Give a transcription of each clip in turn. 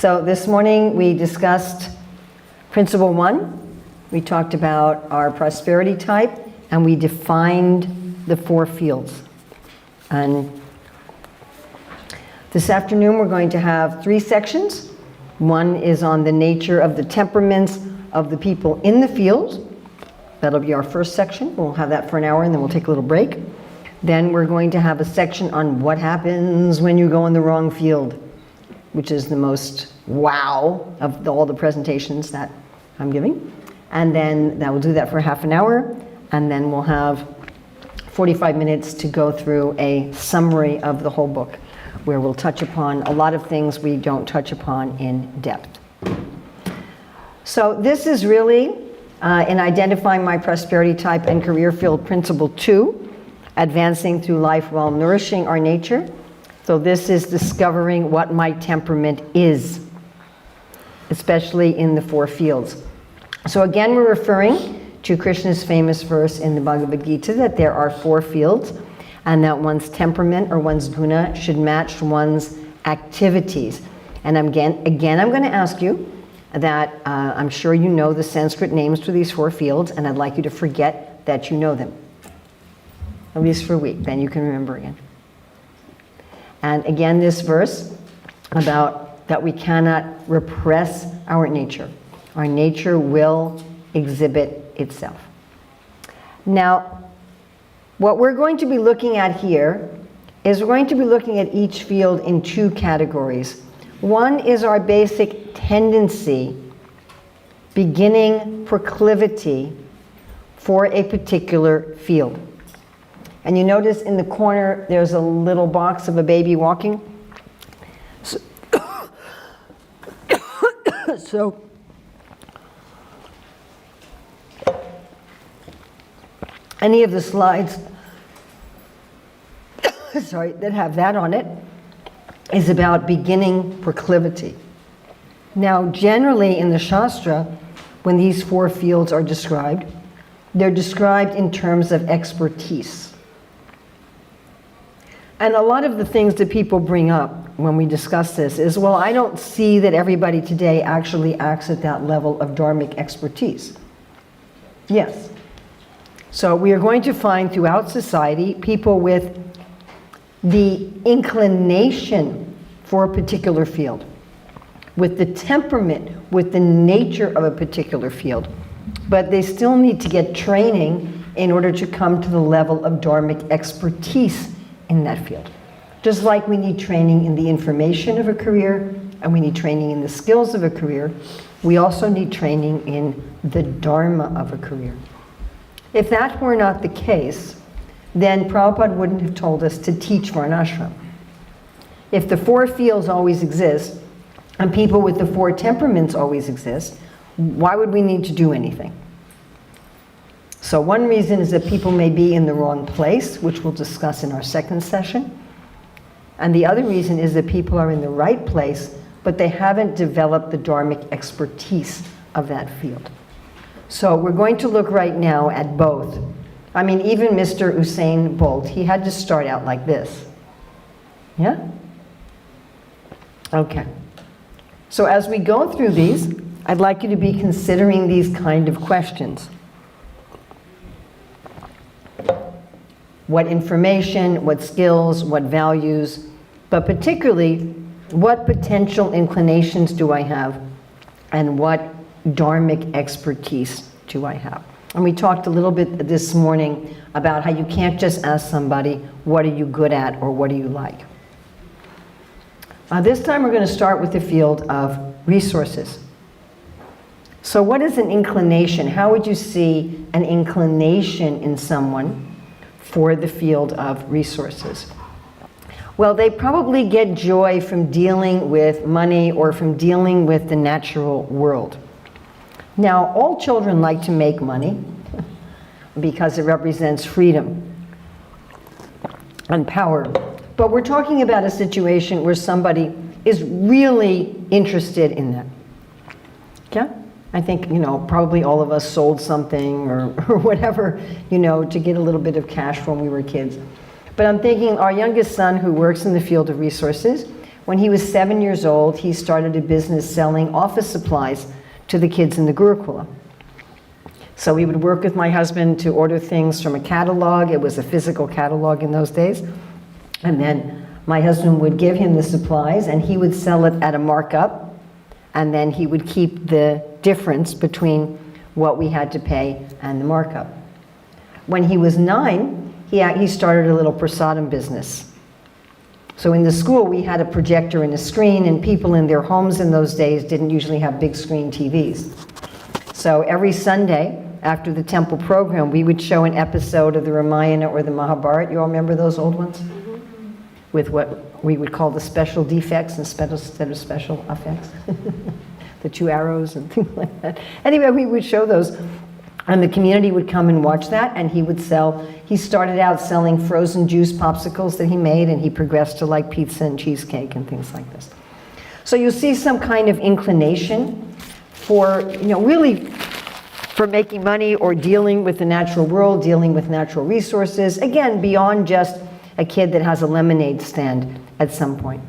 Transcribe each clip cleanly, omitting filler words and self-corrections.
So this morning we discussed Principle 1. We talked about our prosperity type, and we defined the 4 fields. And this afternoon we're going to have 3 sections. One is on the nature of the temperaments of the people in the field. That'll be our first section. We'll have that for an hour and then we'll take a little break. Then we're going to have a section on what happens when you go in the wrong field, which is the most wow of all the presentations that I'm giving. And then we'll do that for half an hour, and then we'll have 45 minutes to go through a summary of the whole book, where we'll touch upon a lot of things we don't touch upon in depth. So this is really, in identifying my prosperity type and career field, Principle 2, advancing through life while nourishing our nature. So this is discovering what my temperament is, especially in the 4 fields. So again, we're referring to Krishna's famous verse in the Bhagavad Gita that there are 4 fields, and that one's temperament or one's guna should match one's activities. And again, I'm going to ask you that I'm sure you know the Sanskrit names for these 4 fields, and I'd like you to forget that you know them, at least for a week, then you can remember again. And again, this verse about that we cannot repress our nature. Our nature will exhibit itself. Now, what we're going to be looking at here is we're going to be looking at each field in 2 categories. One is our basic tendency, beginning proclivity for a particular field. And you notice in the corner there's a little box of a baby walking. So any of the slides that have that on it is about beginning proclivity. Now, generally in the Shastra, when these 4 fields are described, they're described in terms of expertise. And a lot of the things that people bring up when we discuss this is, well, I don't see that everybody today actually acts at that level of dharmic expertise. Yes. So we are going to find throughout society people with the inclination for a particular field, with the temperament, with the nature of a particular field. But they still need to get training in order to come to the level of dharmic expertise in that field. Just like we need training in the information of a career, and we need training in the skills of a career, we also need training in the dharma of a career. If that were not the case, then Prabhupada wouldn't have told us to teach varnashram. If the 4 fields always exist, and people with the 4 temperaments always exist, why would we need to do anything? So one reason is that people may be in the wrong place, which we'll discuss in our second session. And the other reason is that people are in the right place, but they haven't developed the dharmic expertise of that field. So we're going to look right now at both. I mean, even Mr. Usain Bolt, he had to start out like this. Yeah? Okay. So as we go through these, I'd like you to be considering these kind of questions. What information, what skills, what values, but particularly, what potential inclinations do I have, and what dharmic expertise do I have? And we talked a little bit this morning about how you can't just ask somebody, what are you good at, or what do you like? This time we're going to start with the field of resources. So what is an inclination? How would you see an inclination in someone for the field of resources? Well, they probably get joy from dealing with money or from dealing with the natural world. Now, all children like to make money because it represents freedom and power. But we're talking about a situation where somebody is really interested in that. Yeah? I think, probably all of us sold something or whatever, to get a little bit of cash when we were kids. But I'm thinking our youngest son, who works in the field of resources, When he was 7 years old, he started a business selling office supplies to the kids in the Gurukula. So we would work with my husband to order things from a catalog. It was a physical catalog in those days. And then my husband would give him the supplies and he would sell it at a markup. And then he would keep the difference between what we had to pay and the markup. When he was 9, he started a little prasadam business. So in the school, we had a projector and a screen, and people in their homes in those days didn't usually have big screen TVs. So every Sunday, after the temple program, we would show an episode of the Ramayana or the Mahabharata. You all remember those old ones? Mm-hmm. With what we would call the special defects instead of special effects. The 2 arrows and things like that. Anyway, we would show those. And the community would come and watch that, and he started out selling frozen juice popsicles that he made, and he progressed to like pizza and cheesecake and things like this. So you'll see some kind of inclination for, really for making money or dealing with the natural world, dealing with natural resources, again, beyond just a kid that has a lemonade stand at some point.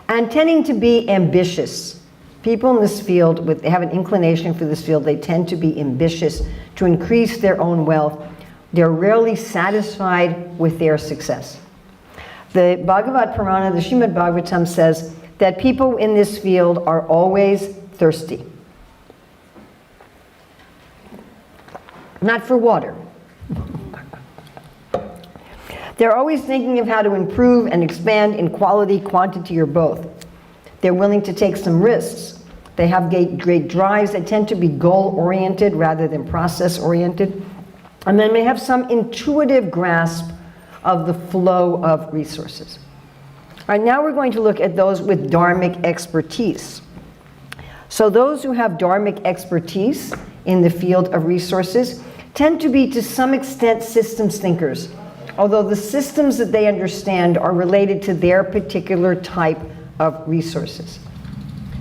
And tending to be ambitious. People in this field, they have an inclination for this field, they tend to be ambitious to increase their own wealth. They're rarely satisfied with their success. The Bhagavad Purana, the Srimad Bhagavatam says that people in this field are always thirsty. Not for water. They're always thinking of how to improve and expand in quality, quantity, or both. They're willing to take some risks. They have great drives. They tend to be goal-oriented rather than process-oriented. And then they have some intuitive grasp of the flow of resources. All right, now we're going to look at those with dharmic expertise. So those who have dharmic expertise in the field of resources tend to be, to some extent, systems thinkers, although the systems that they understand are related to their particular type of resources.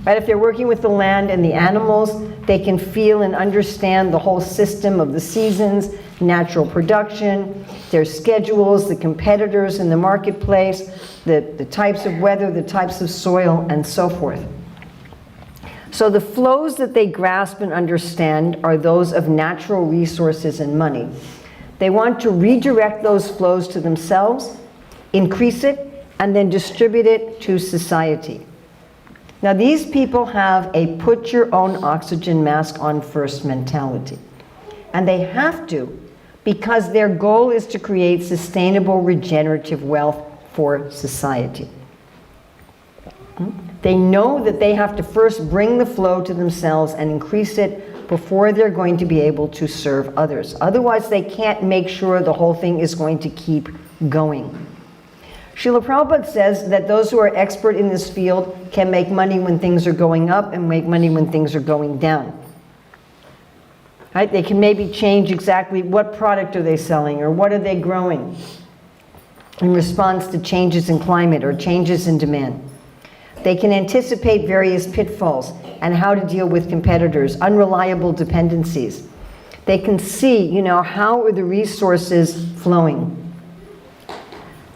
Right? If they're working with the land and the animals, they can feel and understand the whole system of the seasons, natural production, their schedules, the competitors in the marketplace, the types of weather, the types of soil, and so forth. So the flows that they grasp and understand are those of natural resources and money. They want to redirect those flows to themselves, increase it, and then distribute it to society. Now these people have a put your own oxygen mask on first mentality. And they have to, because their goal is to create sustainable regenerative wealth for society. They know that they have to first bring the flow to themselves and increase it before they're going to be able to serve others. Otherwise they can't make sure the whole thing is going to keep going. Srila Prabhupada says that those who are expert in this field can make money when things are going up and make money when things are going down. Right? They can maybe change exactly what product are they selling or what are they growing in response to changes in climate or changes in demand. They can anticipate various pitfalls and how to deal with competitors, unreliable dependencies. They can see, how are the resources flowing.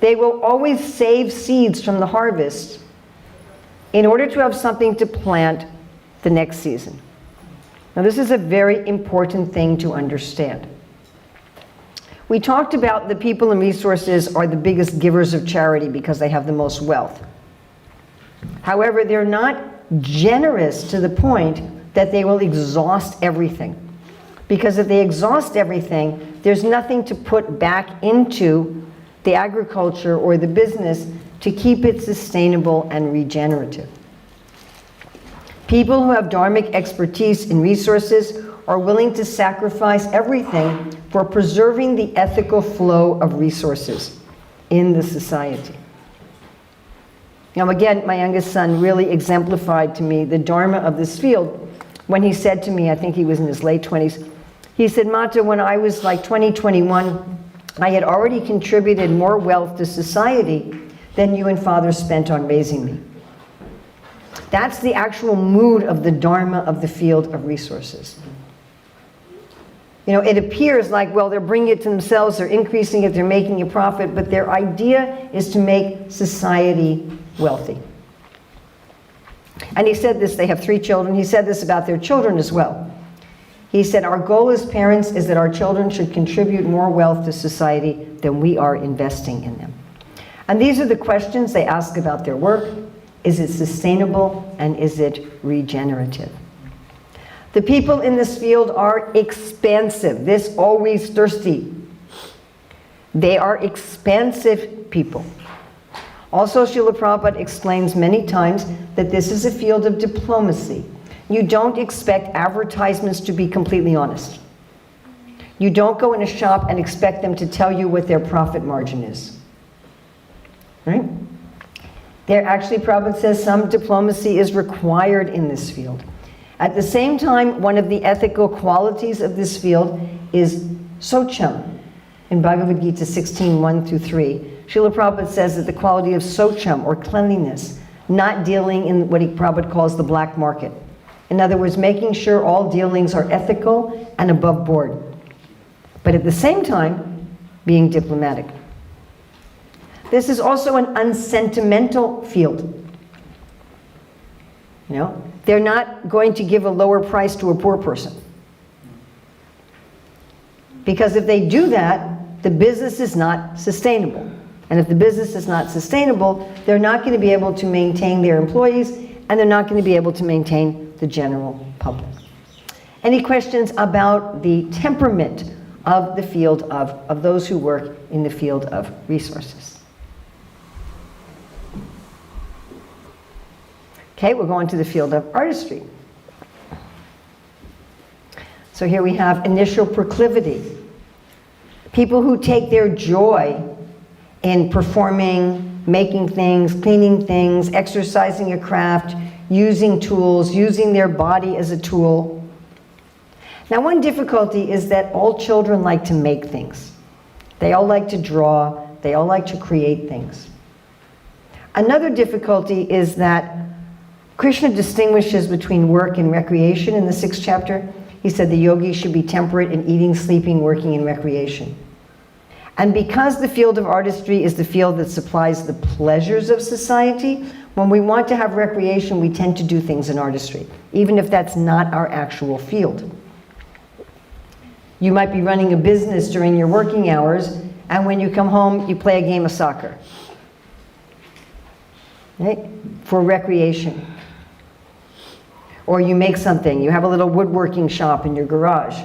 They will always save seeds from the harvest in order to have something to plant the next season. Now this is a very important thing to understand. We talked about the people and resources are the biggest givers of charity because they have the most wealth. However, they're not generous to the point that they will exhaust everything. Because if they exhaust everything, there's nothing to put back into the agriculture or the business to keep it sustainable and regenerative. People who have dharmic expertise in resources are willing to sacrifice everything for preserving the ethical flow of resources in the society. Now again, my youngest son really exemplified to me the Dharma of this field when he said to me, I think he was in his late 20s, he said, Mata, when I was like 20, 21, I had already contributed more wealth to society than you and Father spent on raising me. That's the actual mood of the Dharma of the field of resources. It appears like, well, they're bringing it to themselves, they're increasing it, they're making a profit, but their idea is to make society wealthy. And he said this, they have 3 children, he said this about their children as well. He said, our goal as parents is that our children should contribute more wealth to society than we are investing in them. And these are the questions they ask about their work. Is it sustainable and is it regenerative? The people in this field are expansive. This always thirsty. They are expansive people. Also, Srila Prabhupada explains many times that this is a field of diplomacy. You don't expect advertisements to be completely honest. You don't go in a shop and expect them to tell you what their profit margin is. Right? There actually, Prabhupada says, some diplomacy is required in this field. At the same time, one of the ethical qualities of this field is socham. In Bhagavad Gita 16:1-3, Srila Prabhupada says that the quality of socham, or cleanliness, not dealing in what Prabhupada calls the black market. In other words, making sure all dealings are ethical and above board. But at the same time, being diplomatic. This is also an unsentimental field. They're not going to give a lower price to a poor person. Because if they do that, the business is not sustainable. And if the business is not sustainable, they're not going to be able to maintain their employees, and they're not going to be able to maintain the general public. Any questions about the temperament of the field of those who work in the field of resources? Okay, we're going to the field of artistry. So here we have initial proclivity. People who take their joy in performing, making things, cleaning things, exercising a craft, using tools, using their body as a tool. Now, one difficulty is that all children like to make things. They all like to draw, they all like to create things. Another difficulty is that Krishna distinguishes between work and recreation in the 6th chapter. He said the yogi should be temperate in eating, sleeping, working, and recreation. And because the field of artistry is the field that supplies the pleasures of society, when we want to have recreation, we tend to do things in artistry, even if that's not our actual field. You might be running a business during your working hours, and when you come home, you play a game of soccer. Right? For recreation. Or you make something, you have a little woodworking shop in your garage,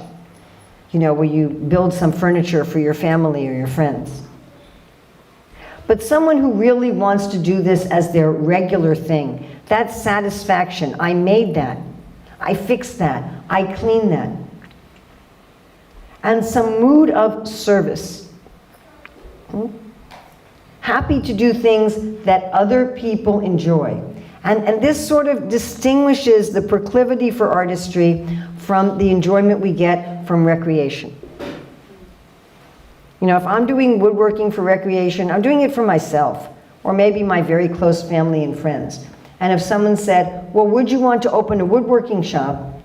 where you build some furniture for your family or your friends. But someone who really wants to do this as their regular thing, that satisfaction, I made that, I fixed that, I cleaned that. And some mood of service. Happy to do things that other people enjoy. And this sort of distinguishes the proclivity for artistry from the enjoyment we get from recreation. If I'm doing woodworking for recreation, I'm doing it for myself, or maybe my very close family and friends. And if someone said, well, would you want to open a woodworking shop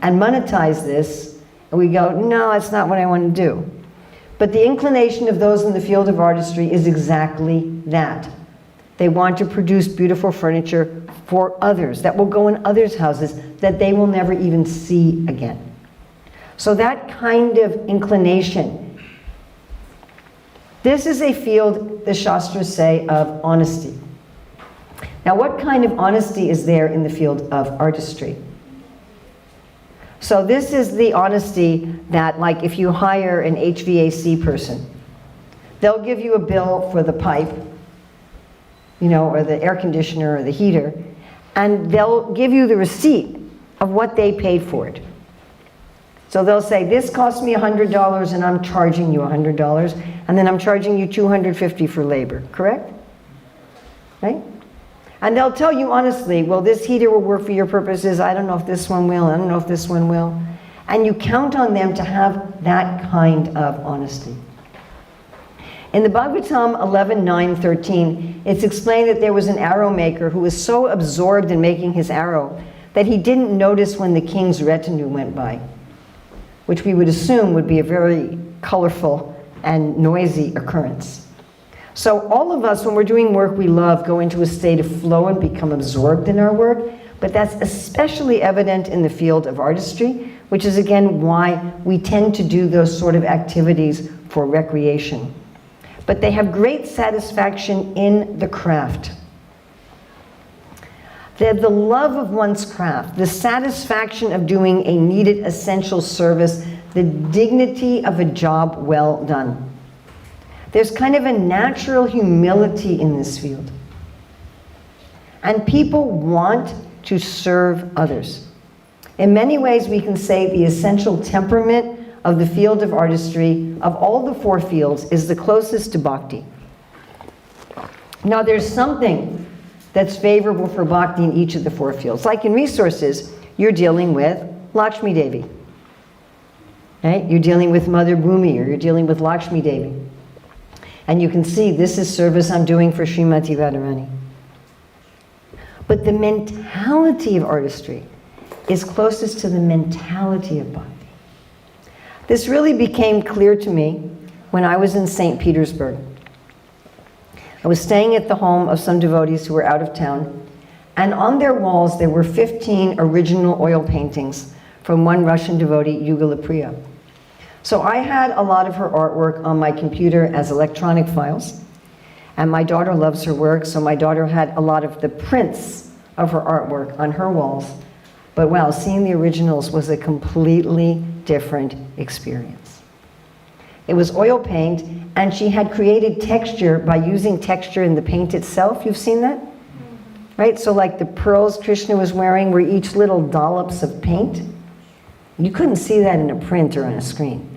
and monetize this? And we go, no, that's not what I want to do. But the inclination of those in the field of artistry is exactly that. They want to produce beautiful furniture for others, that will go in others' houses, that they will never even see again. So that kind of inclination, this is a field, the Shastras say, of honesty. Now, what kind of honesty is there in the field of artistry? So this is the honesty that, like, if you hire an HVAC person, they'll give you a bill for the pipe, or the air conditioner or the heater, and they'll give you the receipt of what they paid for it. So they'll say, this cost me $100 and I'm charging you $100, and then I'm charging you $250 for labor, correct? Right? And they'll tell you honestly, well, this heater will work for your purposes, I don't know if this one will, I don't know if this one will. And you count on them to have that kind of honesty. In the Bhagavatam 11:9-13, it's explained that there was an arrow maker who was so absorbed in making his arrow that he didn't notice when the king's retinue went by. which we would assume would be a very colorful and noisy occurrence. So all of us, when we're doing work we love, go into a state of flow and become absorbed in our work, but that's especially evident in the field of artistry, which is again why we tend to do those sort of activities for recreation. But they have great satisfaction in the craft. They have the love of one's craft, the satisfaction of doing a needed essential service, the dignity of a job well done. There's kind of a natural humility in this field. And people want to serve others. In many ways, we can say the essential temperament of the field of artistry, of all the four fields, is the closest to bhakti. Now, there's something that's favorable for bhakti in each of the four fields. Like in resources, you're dealing with Lakshmi Devi. Right? You're dealing with Mother Bhumi, or you're dealing with Lakshmi Devi. And you can see this is service I'm doing for Srimati Radharani. But the mentality of artistry is closest to the mentality of bhakti. This really became clear to me when I was in St. Petersburg. I was staying at the home of some devotees who were out of town, and on their walls there were 15 original oil paintings from one Russian devotee, Yugala Priya. So I had a lot of her artwork on my computer as electronic files, and my daughter loves her work, so my daughter had a lot of the prints of her artwork on her walls. But wow, seeing the originals was a completely different experience. It was oil paint, and she had created texture by using texture in the paint itself. You've seen that? Right? So like the pearls Krishna was wearing were each little dollops of paint. You couldn't see that in a print or on a screen.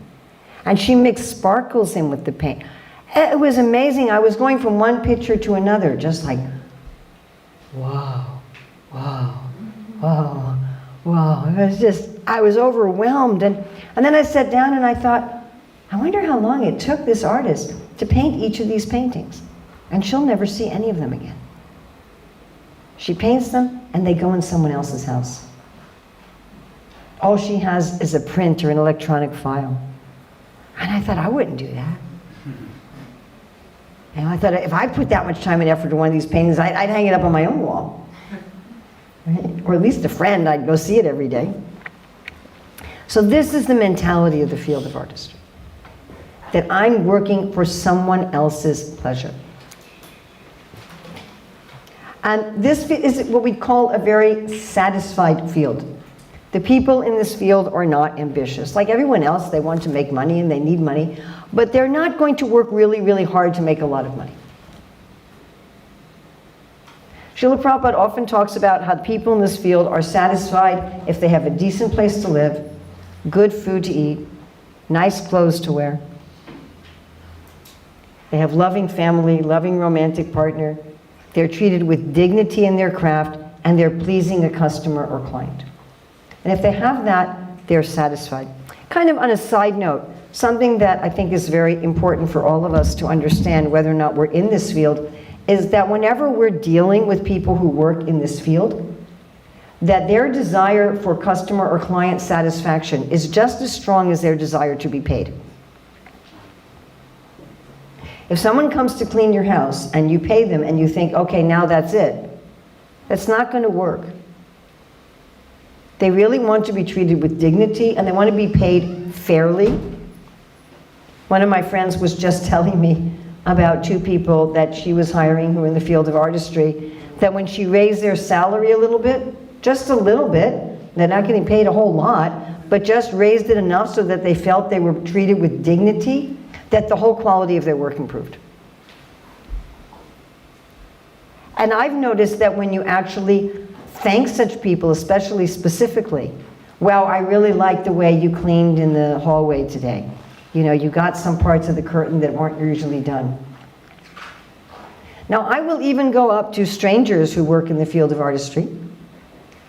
And she mixed sparkles in with the paint. It was amazing. I was going from one picture to another, just like, wow, wow, wow, wow. It was just, I was overwhelmed. And then I sat down and I thought, I wonder how long it took this artist to paint each of these paintings. And she'll never see any of them again. She paints them and they go in someone else's house. All she has is a print or an electronic file. And I thought, I wouldn't do that. And I thought, if I put that much time and effort into one of these paintings, I'd hang it up on my own wall. Right? Or at least a friend, I'd go see it every day. So this is the mentality of the field of artistry. That I'm working for someone else's pleasure. And this is what we call a very satisfied field. The people in this field are not ambitious. Like everyone else, they want to make money and they need money, but they're not going to work really, really hard to make a lot of money. Srila Prabhupada often talks about how the people in this field are satisfied if they have a decent place to live, good food to eat, nice clothes to wear. They have loving family, loving romantic partner. They're treated with dignity in their craft, and they're pleasing a customer or client. And if they have that, they're satisfied. Kind of on a side note, something that I think is very important for all of us to understand whether or not we're in this field is that whenever we're dealing with people who work in this field, that their desire for customer or client satisfaction is just as strong as their desire to be paid. If someone comes to clean your house and you pay them and you think, okay, now that's it, that's not going to work. They really want to be treated with dignity and they want to be paid fairly. One of my friends was just telling me about two people that she was hiring who were in the field of artistry, that when she raised their salary a little bit, just a little bit, they're not getting paid a whole lot, but just raised it enough so that they felt they were treated with dignity, that the whole quality of their work improved. And I've noticed that when you actually thank such people, especially specifically, well, I really like the way you cleaned in the hallway today. You know, you got some parts of the curtain that weren't usually done. Now, I will even go up to strangers who work in the field of artistry.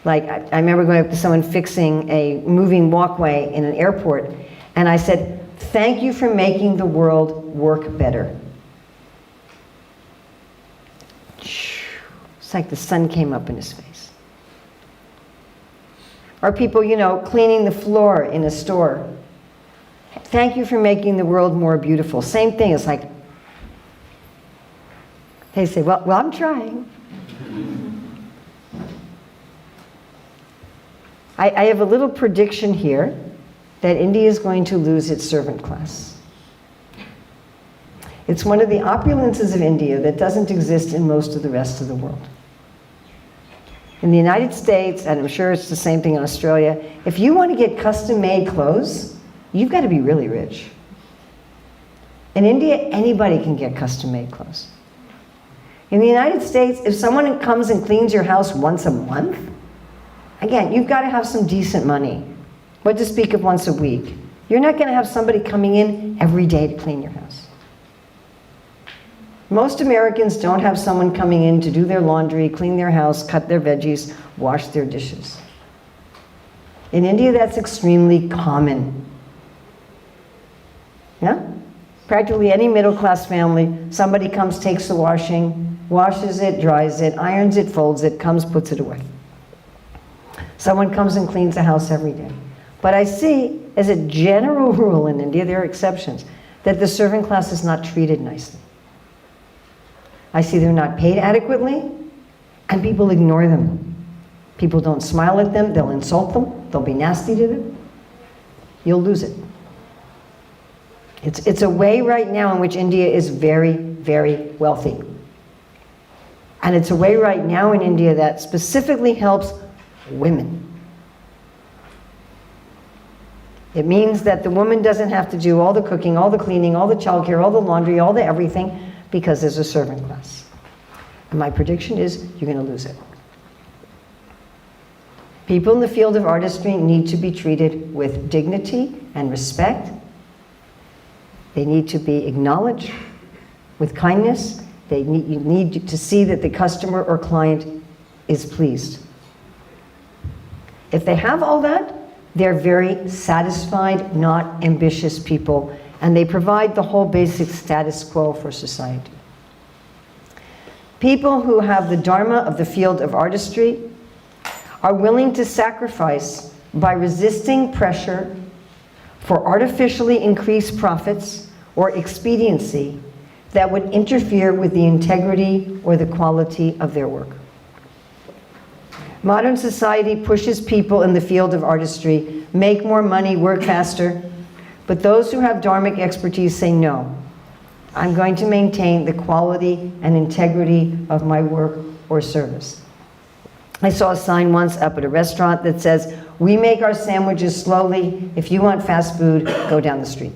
Like, I remember going up to someone fixing a moving walkway in an airport, and I said, thank you for making the world work better. It's like the sun came up in his face. Or people, you know, cleaning the floor in a store. Thank you for making the world more beautiful. Same thing. It's like, they say, well, I'm trying. I have a little prediction here that India is going to lose its servant class. It's one of the opulences of India that doesn't exist in most of the rest of the world. In the United States, and I'm sure it's the same thing in Australia, if you want to get custom-made clothes, you've got to be really rich. In India, anybody can get custom-made clothes. In the United States, if someone comes and cleans your house once a month, again, you've got to have some decent money. What to speak of once a week? You're not going to have somebody coming in every day to clean your house. Most Americans don't have someone coming in to do their laundry, clean their house, cut their veggies, wash their dishes. In India, that's extremely common. Yeah? Practically any middle-class family, somebody comes, takes the washing, washes it, dries it, irons it, folds it, comes, puts it away. Someone comes and cleans the house every day. But I see, as a general rule in India, there are exceptions, that the servant class is not treated nicely. I see they're not paid adequately, and people ignore them. People don't smile at them, they'll insult them, they'll be nasty to them. You'll lose it. It's a way right now in which India is very, very wealthy. And it's a way right now in India that specifically helps women. It means that the woman doesn't have to do all the cooking, all the cleaning, all the childcare, all the laundry, all the everything, because there's a servant class. And my prediction is you're going to lose it. People in the field of artistry need to be treated with dignity and respect. They need to be acknowledged with kindness. You need to see that the customer or client is pleased. If they have all that, they're very satisfied, not ambitious people, and they provide the whole basic status quo for society. People who have the Dharma of the field of artistry are willing to sacrifice by resisting pressure for artificially increased profits or expediency that would interfere with the integrity or the quality of their work. Modern society pushes people in the field of artistry, make more money, work faster, but those who have dharmic expertise say no. I'm going to maintain the quality and integrity of my work or service. I saw a sign once up at a restaurant that says, "We make our sandwiches slowly. If you want fast food, go down the street."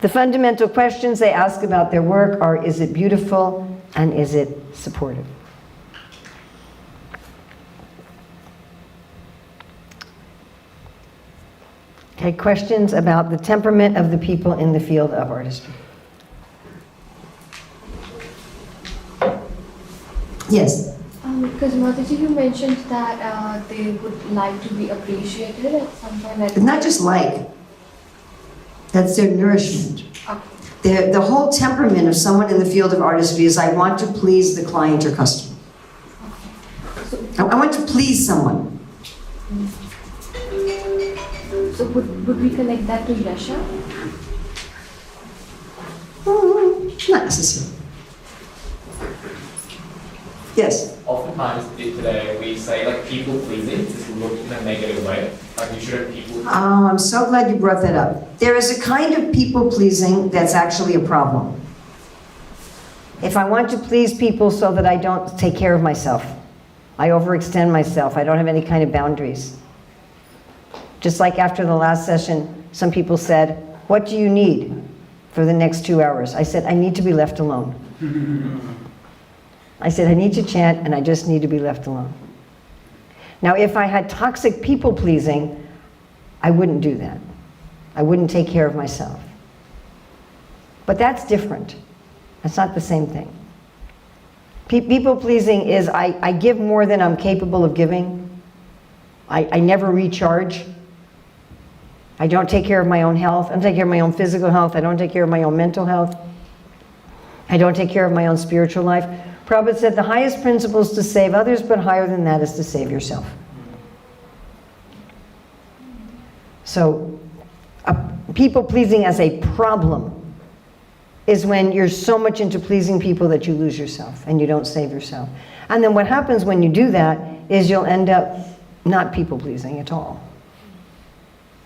The fundamental questions they ask about their work are, is it beautiful and is it supportive? Okay, questions about the temperament of the people in the field of artistry? Yes? Because Mataji, you mentioned that they would like to be appreciated at some point. It's not just like, that's their nourishment. Okay. The whole temperament of someone in the field of artistry is, I want to please the client or customer. Okay. So, I want to please someone. So would we connect that to Yasha? Not necessarily. Yes? Oftentimes today we say like people pleasing is looked in a negative way. Like you shouldn't people. Oh, I'm so glad you brought that up. There is a kind of people pleasing that's actually a problem. If I want to please people so that I don't take care of myself, I overextend myself, I don't have any kind of boundaries. Just like after the last session, some people said, "What do you need for the next 2 hours?" I said, "I need to be left alone." I said, "I need to chant and I just need to be left alone." Now, if I had toxic people pleasing, I wouldn't do that. I wouldn't take care of myself. But that's different. That's not the same thing. People pleasing is I give more than I'm capable of giving. I never recharge. I don't take care of my own health. I don't take care of my own physical health. I don't take care of my own mental health. I don't take care of my own spiritual life. Prabhupada said the highest principle is to save others, but higher than that is to save yourself. So People pleasing as a problem is when you're so much into pleasing people that you lose yourself and you don't save yourself. And then what happens when you do that is you'll end up not people pleasing at all.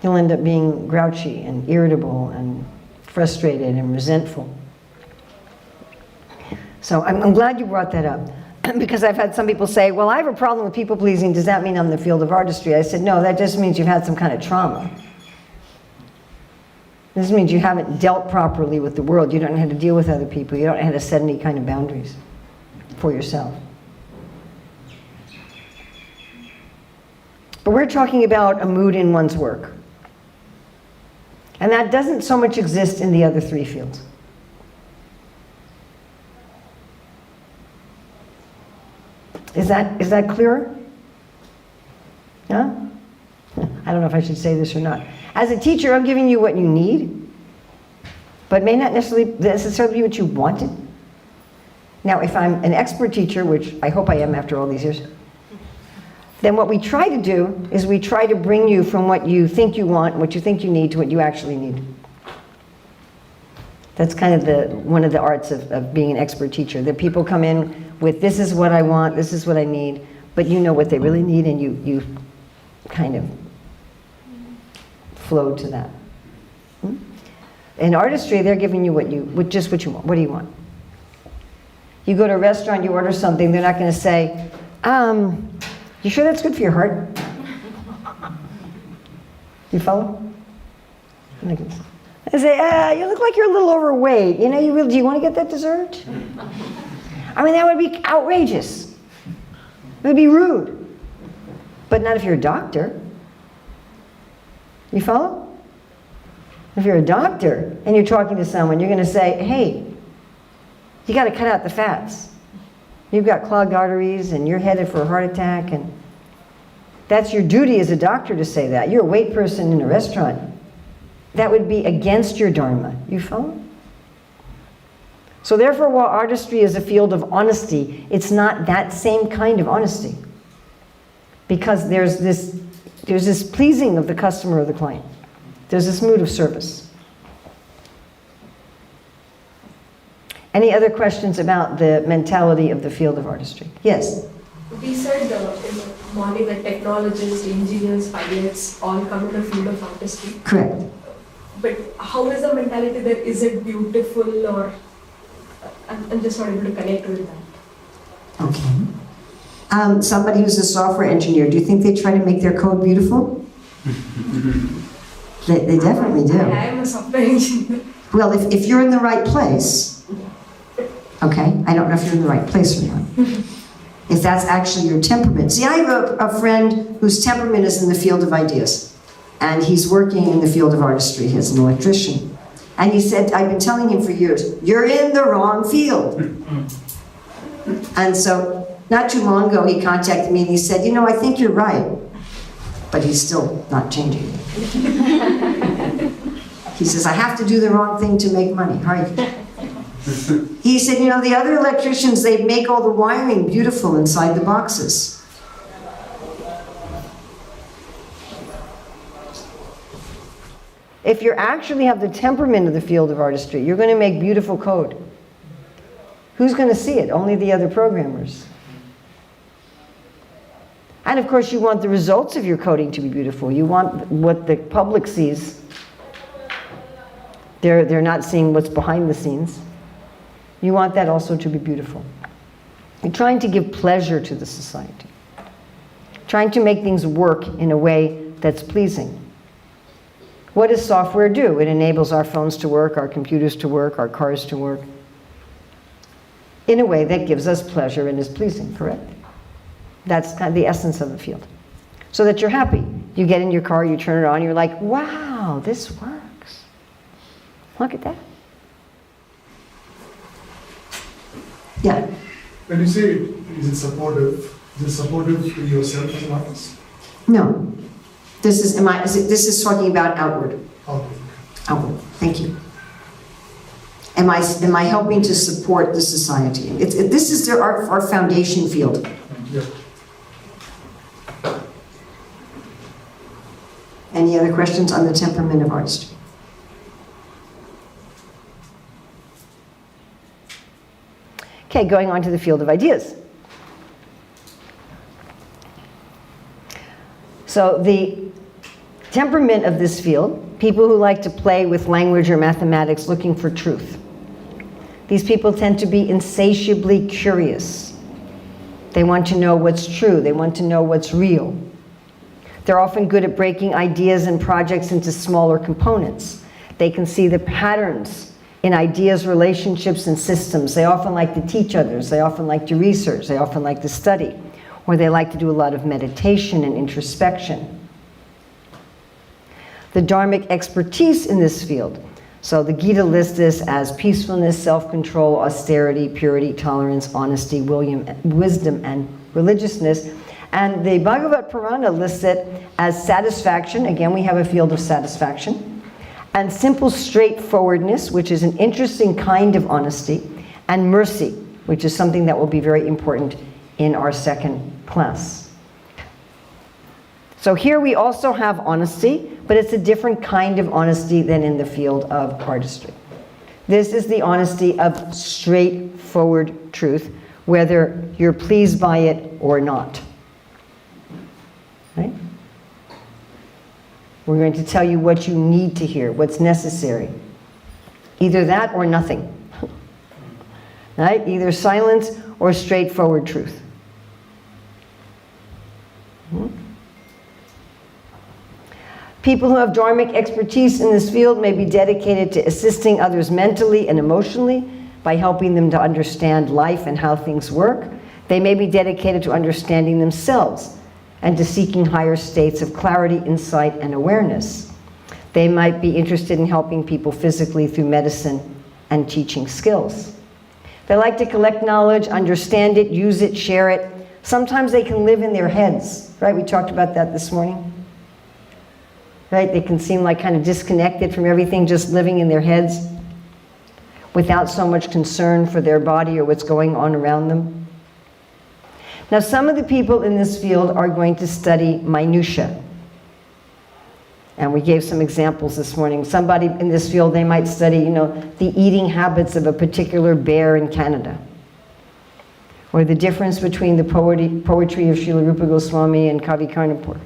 You'll end up being grouchy and irritable and frustrated and resentful. So I'm glad you brought that up, because I've had some people say, well, I have a problem with people pleasing. Does that mean I'm in the field of artistry? I said, no, that just means you've had some kind of trauma. This means you haven't dealt properly with the world. You don't know how to deal with other people. You don't know how to set any kind of boundaries for yourself. But we're talking about a mood in one's work. And that doesn't so much exist in the other three fields. Is that clearer? Yeah? I don't know if I should say this or not. As a teacher, I'm giving you what you need, but may not necessarily be what you wanted. Now, if I'm an expert teacher, which I hope I am after all these years, then what we try to do is we try to bring you from what you think you want, what you think you need, to what you actually need. That's kind of one of the arts of being an expert teacher, that people come in with, this is what I want, this is what I need, but you know what they really need, and you kind of flow to that. In artistry, they're giving you just what you want. What do you want? You go to a restaurant, you order something, they're not going to say, you sure that's good for your heart? You follow? They say, you look like you're a little overweight. You know, do you want to get that dessert? I mean, that would be outrageous. It would be rude. But not if you're a doctor. You follow? If you're a doctor and you're talking to someone, you're going to say, hey, you got to cut out the fats. You've got clogged arteries and you're headed for a heart attack, and that's your duty as a doctor to say that. You're a weight person in a restaurant. That would be against your Dharma. You follow? So therefore, while artistry is a field of honesty, it's not that same kind of honesty. Because there's this pleasing of the customer or the client. There's this mood of service. Any other questions about the mentality of the field of artistry? Yes? We said in the morning that technologists, engineers, pilots all come to the field of artistry. Correct. But how is the mentality there? Is it beautiful, or I'm just not able to connect with that. Okay. Somebody who's a software engineer, do you think they try to make their code beautiful? They definitely do. I am a software engineer. Well, if you're in the right place, okay, I don't know if you're in the right place or not. If that's actually your temperament. See, I have a friend whose temperament is in the field of ideas. And he's working in the field of artistry as an electrician. And he said, I've been telling him for years, you're in the wrong field. And so, not too long ago, he contacted me and he said, I think you're right. But he's still not changing. He says, I have to do the wrong thing to make money. Right? He said, the other electricians, they make all the wiring beautiful inside the boxes. If you actually have the temperament of the field of artistry, you're going to make beautiful code. Who's going to see it? Only the other programmers. And of course, you want the results of your coding to be beautiful. You want what the public sees. They're not seeing what's behind the scenes. You want that also to be beautiful. You're trying to give pleasure to the society. Trying to make things work in a way that's pleasing. What does software do? It enables our phones to work, our computers to work, our cars to work in a way that gives us pleasure and is pleasing, correct? That's kind of the essence of the field. So that you're happy. You get in your car, you turn it on, you're like, wow, this works. Look at that. Yeah? When you say is it supportive to yourself as an artist? No. This is talking about outward. Okay. Outward. Thank you. Am I helping to support the society? This is our foundation field. Yeah. Any other questions on the temperament of artistry? Okay, going on to the field of ideas. So the temperament of this field, people who like to play with language or mathematics looking for truth. These people tend to be insatiably curious. They want to know what's true. They want to know what's real. They're often good at breaking ideas and projects into smaller components. They can see the patterns in ideas, relationships, and systems. They often like to teach others. They often like to research. They often like to study. Or they like to do a lot of meditation and introspection. The Dharmic expertise in this field. So the Gita lists this as peacefulness, self-control, austerity, purity, tolerance, honesty, wisdom, and religiousness. And the Bhagavad Purana lists it as satisfaction. Again, we have a field of satisfaction. And simple straightforwardness, which is an interesting kind of honesty. And mercy, which is something that will be very important in our second class. So here we also have honesty, but it's a different kind of honesty than in the field of artistry. This is the honesty of straightforward truth, whether you're pleased by it or not. Right? We're going to tell you what you need to hear, what's necessary. Either that or nothing. Right? Either silence or straightforward truth. People who have Dharmic expertise in this field may be dedicated to assisting others mentally and emotionally by helping them to understand life and how things work. They may be dedicated to understanding themselves and to seeking higher states of clarity, insight, and awareness. They might be interested in helping people physically through medicine and teaching skills. They like to collect knowledge, understand it, use it, share it. Sometimes they can live in their heads, right? We talked about that this morning. Right? They can seem like kind of disconnected from everything, just living in their heads without so much concern for their body or what's going on around them. Now, some of the people in this field are going to study minutia. And we gave some examples this morning. Somebody in this field, they might study, the eating habits of a particular bear in Canada. Or the difference between the poetry of Srila Rupa Goswami and Kavi Karnapur.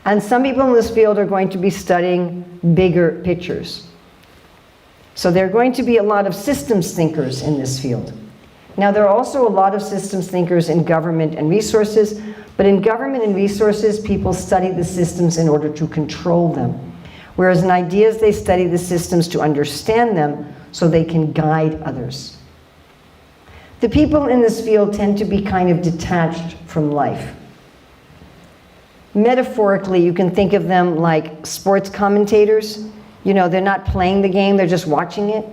And some people in this field are going to be studying bigger pictures. So there are going to be a lot of systems thinkers in this field. Now, there are also a lot of systems thinkers in government and resources, but in government and resources, people study the systems in order to control them. Whereas in ideas, they study the systems to understand them so they can guide others. The people in this field tend to be kind of detached from life. Metaphorically, you can think of them like sports commentators. They're not playing the game, they're just watching it.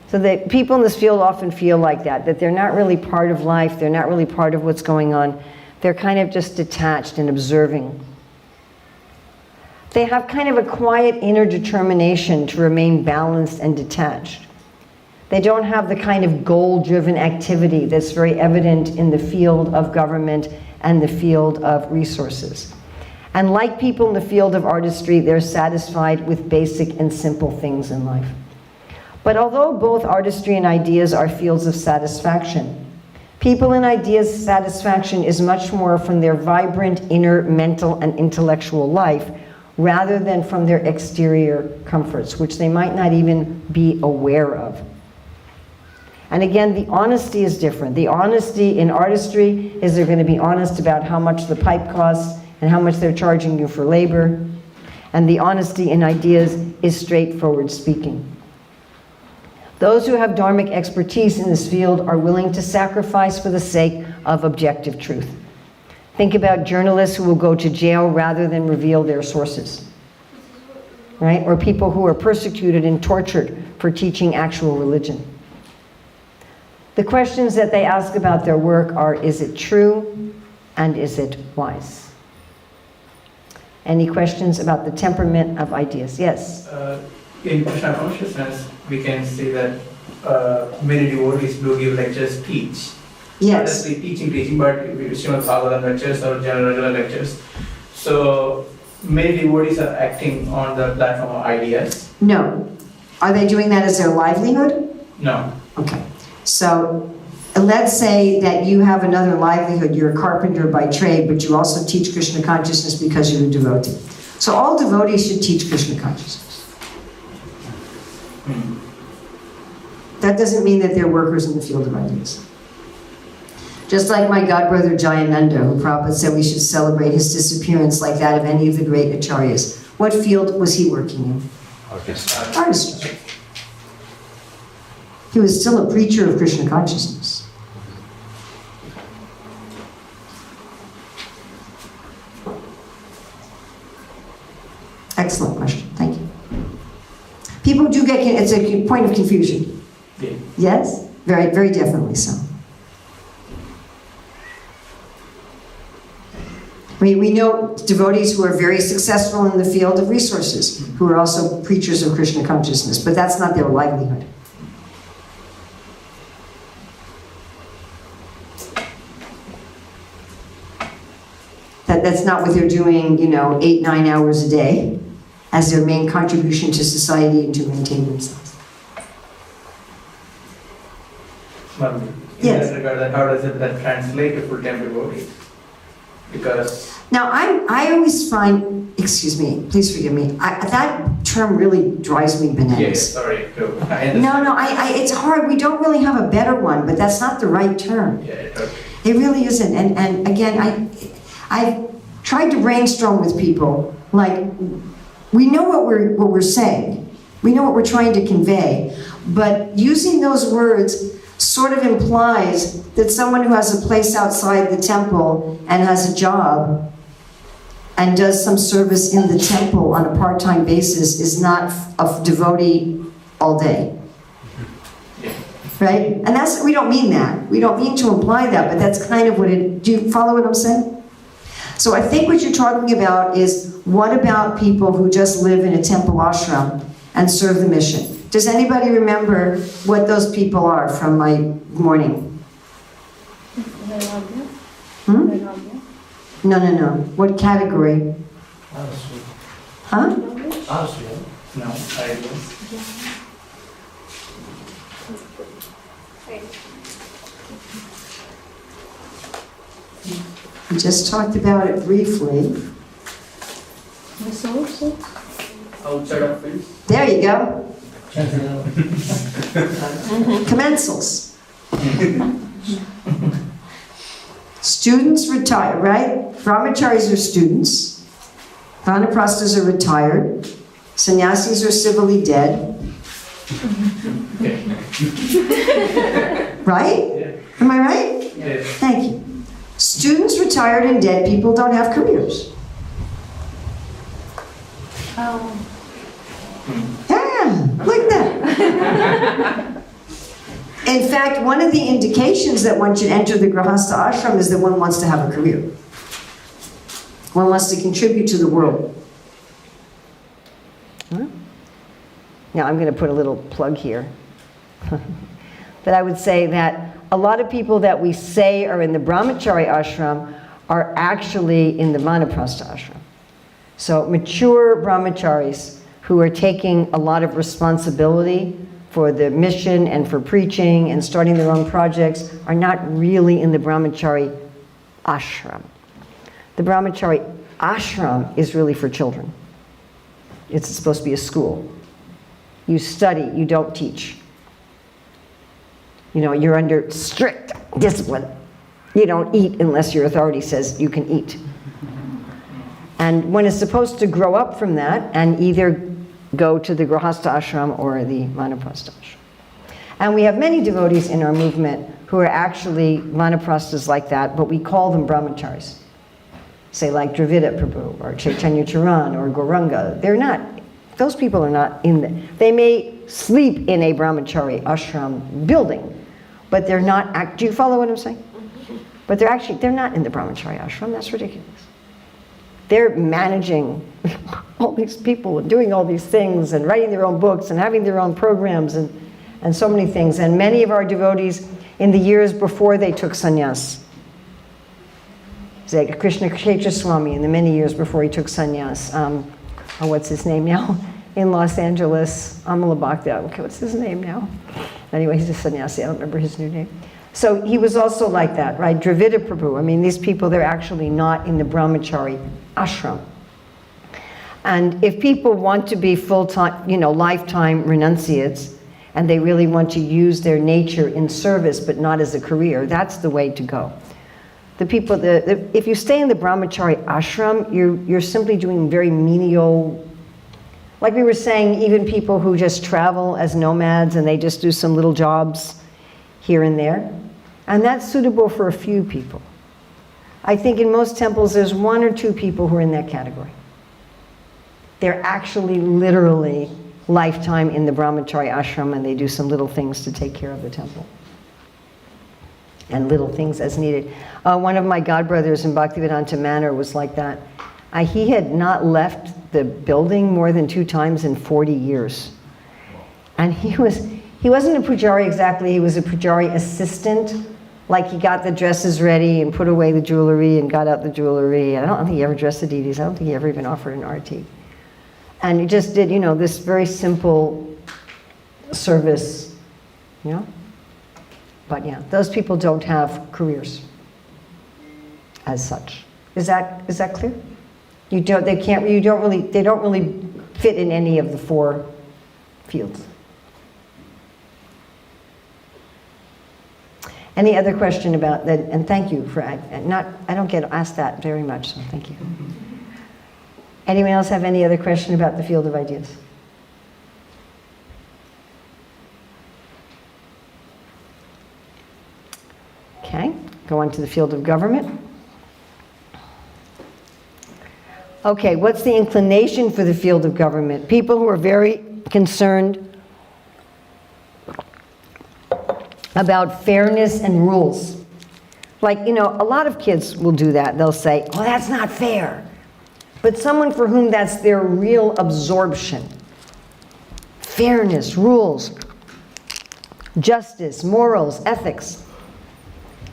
So that people in this field often feel like that they're not really part of life, they're not really part of what's going on. They're kind of just detached and observing. They have kind of a quiet inner determination to remain balanced and detached. They don't have the kind of goal-driven activity that's very evident in the field of government and the field of resources. And like people in the field of artistry, they're satisfied with basic and simple things in life. But although both artistry and ideas are fields of satisfaction, people in ideas' satisfaction is much more from their vibrant inner mental and intellectual life rather than from their exterior comforts, which they might not even be aware of. And again, the honesty is different. The honesty in artistry is they're going to be honest about how much the pipe costs and how much they're charging you for labor. And the honesty in ideas is straightforward speaking. Those who have Dharmic expertise in this field are willing to sacrifice for the sake of objective truth. Think about journalists who will go to jail rather than reveal their sources, right? Or people who are persecuted and tortured for teaching actual religion. The questions that they ask about their work are, is it true and is it wise? Any questions about the temperament of ideas? Yes? In Krishna consciousness, we can see that many devotees do give lectures, teach. Not Yes. just teaching, but Srimad Bhagavatam lectures or general regular lectures. So many devotees are acting on the platform of ideas. No. Are they doing that as their livelihood? No. Okay. So let's say that you have another livelihood, you're a carpenter by trade, but you also teach Krishna consciousness because you're a devotee. So all devotees should teach Krishna consciousness. That doesn't mean that they're workers in the field of ideas. Just like my godbrother Jayananda, who Prabhupada said we should celebrate his disappearance like that of any of the great acharyas. What field was he working in? Artistry. He was still a preacher of Krishna consciousness. Excellent question. Thank you. People do get, it's a point of confusion. Yeah. Yes? Very, very definitely so. We know devotees who are very successful in the field of resources, who are also preachers of Krishna consciousness, but that's not their livelihood. That's not what they're doing, 8, 9 hours a day as their main contribution to society and to maintain themselves. But in Yes. that regard, then how does that translate to full-time devotees? Because Now, I always find, excuse me, please forgive me, that term really drives me bananas. sorry, I understand. No, it's hard. We don't really have a better one, but that's not the right term. Yeah, okay. It really isn't. And again, I've tried to brainstorm with people, like, we know what we're saying. We know what we're trying to convey, but using those words sort of implies that someone who has a place outside the temple and has a job and does some service in the temple on a part-time basis is not a devotee all day. Right? And we don't mean that. We don't mean to imply that, but that's kind of what do you follow what I'm saying? So I think what you're talking about is, what about people who just live in a temple ashram and serve the mission? Does anybody remember what those people are from my morning? Hmm? No. What category? Huh? No, I don't. We just talked about it briefly. Outside of fields. There you go. Commensals. Students retire, right? Brahmacharis are students. Vanaprasthas are retired. Sannyasis are civilly dead. Right? Yeah. Am I right? Yes. Thank you. Students, retired, and dead people don't have careers. Yeah, like that. In fact, one of the indications that one should enter the Grahastha ashram is that one wants to have a career. One wants to contribute to the world. Now, I'm going to put a little plug here. That I would say that a lot of people that we say are in the Brahmachari ashram are actually in the Vanaprastha ashram. So mature brahmacharis who are taking a lot of responsibility for the mission and for preaching and starting their own projects are not really in the Brahmachari ashram. The Brahmachari ashram is really for children. It's supposed to be a school. You study, you don't teach. You're under strict discipline. You don't eat unless your authority says you can eat. And one is supposed to grow up from that and either go to the Grahastha ashram or the Vanaprastha ashram. And we have many devotees in our movement who are actually Vanaprasthas like that, but we call them brahmacharis. Say like Dravida Prabhu or Chaitanya Charan or Gauranga. They're not, those people are not they may sleep in a brahmachari ashram building, but they're not, do you follow what I'm saying? But they're not in the brahmachari ashram. That's ridiculous. They're managing all these people and doing all these things and writing their own books and having their own programs and so many things. And many of our devotees in the years before they took sannyas It's like Krishna Kshetra Swami in the many years before he took sannyas. What's his name now? In Los Angeles, Amala Bhakti. Okay, what's his name now? Anyway, he's a sannyasi. I don't remember his new name. So he was also like that, right? Dravida Prabhu. I mean, these people, they're actually not in the brahmachari ashram. And if people want to be full-time, lifetime renunciates, and they really want to use their nature in service, but not as a career, that's the way to go. The people, if you stay in the brahmachari ashram, you're simply doing very menial, like we were saying, even people who just travel as nomads and they just do some little jobs here and there. And that's suitable for a few people. I think in most temples there's 1 or 2 people who are in that category. They're actually literally lifetime in the brahmachari ashram and they do some little things to take care of the temple. And little things as needed. One of my godbrothers in Bhaktivedanta Manor was like that. He had not left the building more than 2 times in 40 years. And he wasn't a pujari exactly, he was a pujari assistant. Like he got the dresses ready and put away the jewelry and got out the jewelry. I don't think he ever dressed the deities. I don't think he ever even offered an arati. And he just did, this very simple service, But yeah, those people don't have careers as such. Is that clear? They don't really fit in any of the 4 fields. Any other question about that? And thank you for, I don't get asked that very much, so thank you. Anyone else have any other question about the field of ideas? Okay, go on to the field of government. Okay, what's the inclination for the field of government? People who are very concerned about fairness and rules. Like, a lot of kids will do that. They'll say, oh, that's not fair. But someone for whom that's their real absorption. Fairness, rules, justice, morals, ethics.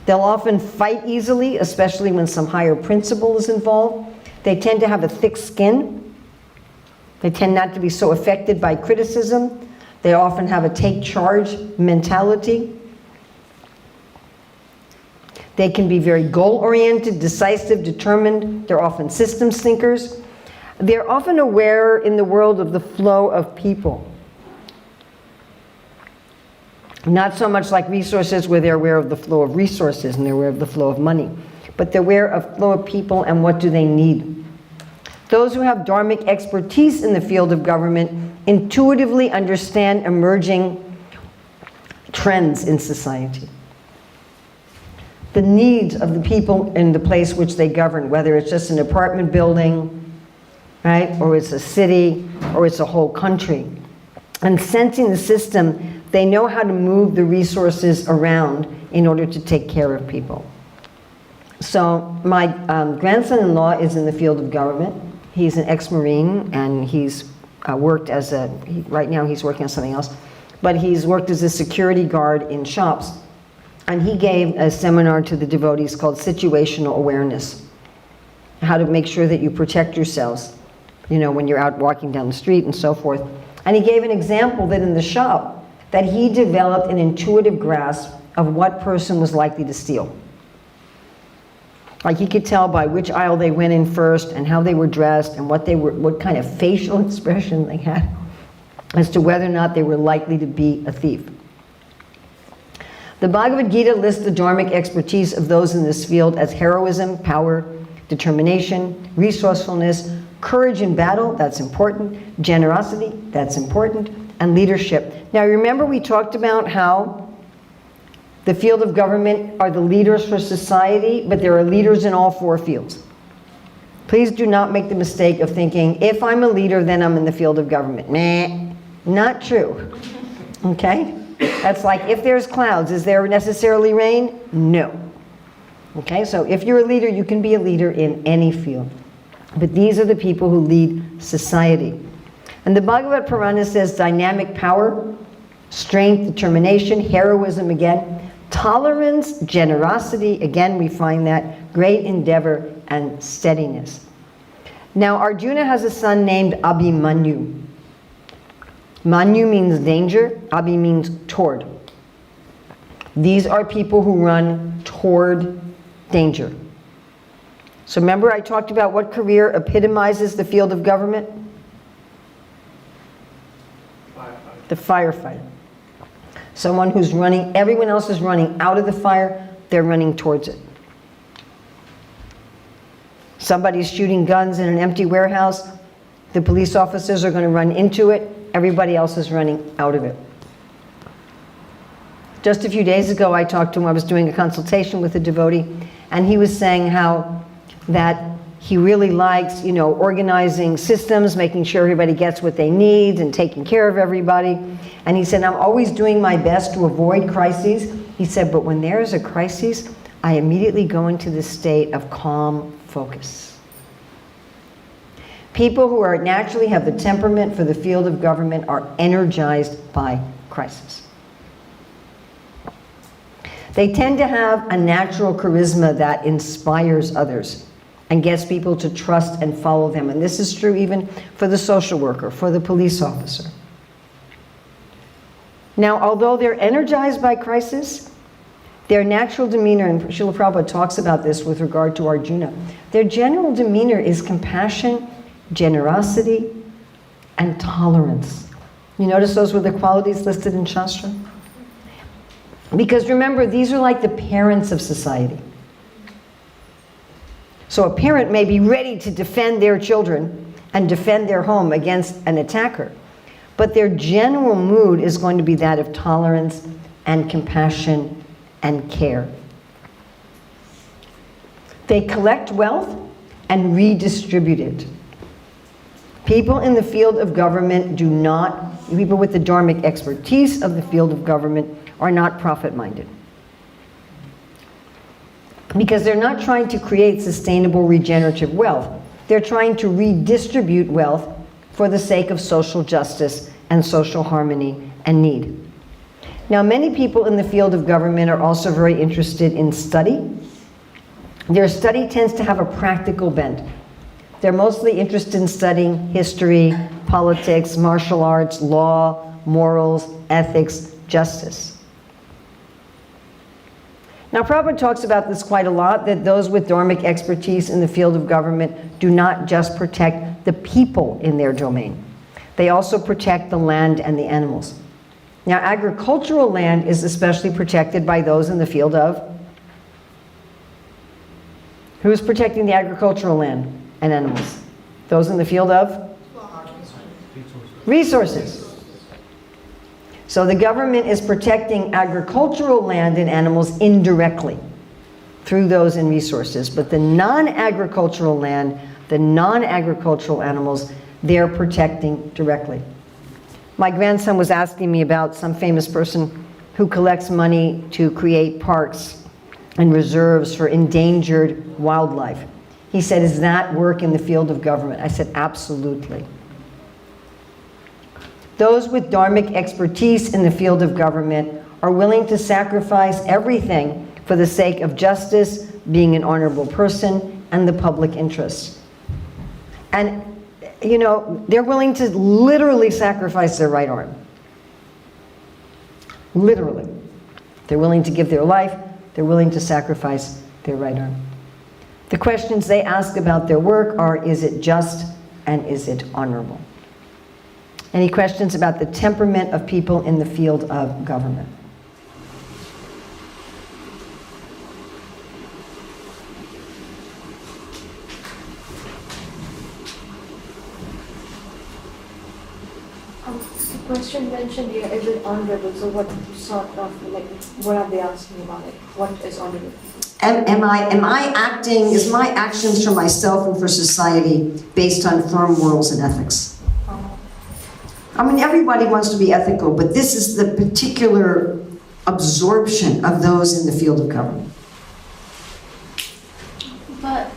They'll often fight easily, especially when some higher principle is involved. They tend to have a thick skin. They tend not to be so affected by criticism. They often have a take charge mentality. They can be very goal-oriented, decisive, determined. They're often systems thinkers. They're often aware in the world of the flow of people. Not so much like resources where they're aware of the flow of resources and they're aware of the flow of money, but they're aware of flow of people and what do they need. Those who have dharmic expertise in the field of government intuitively understand emerging trends in society. The needs of the people in the place which they govern, whether it's just an apartment building, right, or it's a city, or it's a whole country. And sensing the system, they know how to move the resources around in order to take care of people. So my grandson-in-law is in the field of government. He's an ex-Marine, and he's worked as right now he's working on something else, but he's worked as a security guard in shops. And he gave a seminar to the devotees called Situational Awareness. How to make sure that you protect yourselves, when you're out walking down the street and so forth. And he gave an example that in the shop, that he developed an intuitive grasp of what person was likely to steal. Like he could tell by which aisle they went in first and how they were dressed and what kind of facial expression they had as to whether or not they were likely to be a thief. The Bhagavad Gita lists the dharmic expertise of those in this field as heroism, power, determination, resourcefulness, courage in battle, that's important, generosity, that's important, and leadership. Now remember we talked about how the field of government are the leaders for society, but there are leaders in all 4 fields. Please do not make the mistake of thinking, if I'm a leader, then I'm in the field of government. Nah, not true, okay? That's like, if there's clouds, is there necessarily rain? No. Okay, so if you're a leader, you can be a leader in any field. But these are the people who lead society. And the Bhagavad Purana says dynamic power, strength, determination, heroism again, Tolerance, generosity, again, we find that, great endeavor, and steadiness. Now, Arjuna has a son named Abhimanyu. Manyu means danger, Abhi means toward. These are people who run toward danger. So remember I talked about what career epitomizes the field of government? The firefighter. Someone who's running, everyone else is running out of the fire, they're running towards it. Somebody's shooting guns in an empty warehouse, the police officers are going to run into it, everybody else is running out of it. Just a few days ago I talked to him, I was doing a consultation with a devotee, and he was saying how that he really likes, organizing systems, making sure everybody gets what they need and taking care of everybody. And he said, I'm always doing my best to avoid crises. He said, but when there is a crisis, I immediately go into this state of calm focus. People who are naturally have the temperament for the field of government are energized by crisis. They tend to have a natural charisma that inspires others and gets people to trust and follow them. And this is true even for the social worker, for the police officer. Now, although they're energized by crisis, their natural demeanor, and Srila Prabhupada talks about this with regard to Arjuna, their general demeanor is compassion, generosity, and tolerance. You notice those were the qualities listed in Shastra? Because remember, these are like the parents of society. So a parent may be ready to defend their children and defend their home against an attacker, but their general mood is going to be that of tolerance and compassion and care. They collect wealth and redistribute it. People in the field of government people with the dharmic expertise of the field of government are not profit-minded. Because they're not trying to create sustainable regenerative wealth. They're trying to redistribute wealth for the sake of social justice and social harmony and need. Now, many people in the field of government are also very interested in study. Their study tends to have a practical bent. They're mostly interested in studying history, politics, martial arts, law, morals, ethics, justice. Now, Prabhupada talks about this quite a lot, that those with dharmic expertise in the field of government do not just protect the people in their domain. They also protect the land and the animals. Now, agricultural land is especially protected by those in the field of? Who's protecting the agricultural land and animals? Those in the field of? Resources. So the government is protecting agricultural land and animals indirectly through those in resources. But the non-agricultural land, the non-agricultural animals, they're protecting directly. My grandson was asking me about some famous person who collects money to create parks and reserves for endangered wildlife. He said, is that work in the field of government? I said, absolutely. Those with dharmic expertise in the field of government are willing to sacrifice everything for the sake of justice, being an honorable person, and the public interest. And, they're willing to literally sacrifice their right arm. Literally. They're willing to give their life, they're willing to sacrifice their right arm. The questions they ask about their work are, is it just and is it honorable? Any questions about the temperament of people in the field of government? The question mentioned here, is it honorable? So what sort of, what are they asking about it? What is honorable? Is my actions for myself and for society based on firm morals and ethics? I mean, everybody wants to be ethical, but this is the particular absorption of those in the field of government. But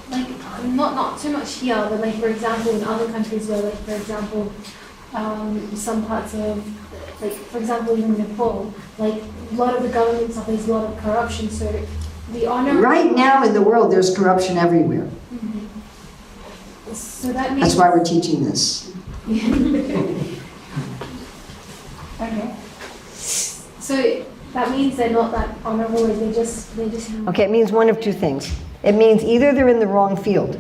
not so much here, but for example in other countries where for example some parts of, like, for example, in Nepal, like, a lot of the government stuff, there's a lot of corruption, so the honor... Right now in the world, there's corruption everywhere. So that means... That's why we're teaching this. Okay. So that means they're not that honorable, they just... Okay, it means one of two things. It means either they're in the wrong field.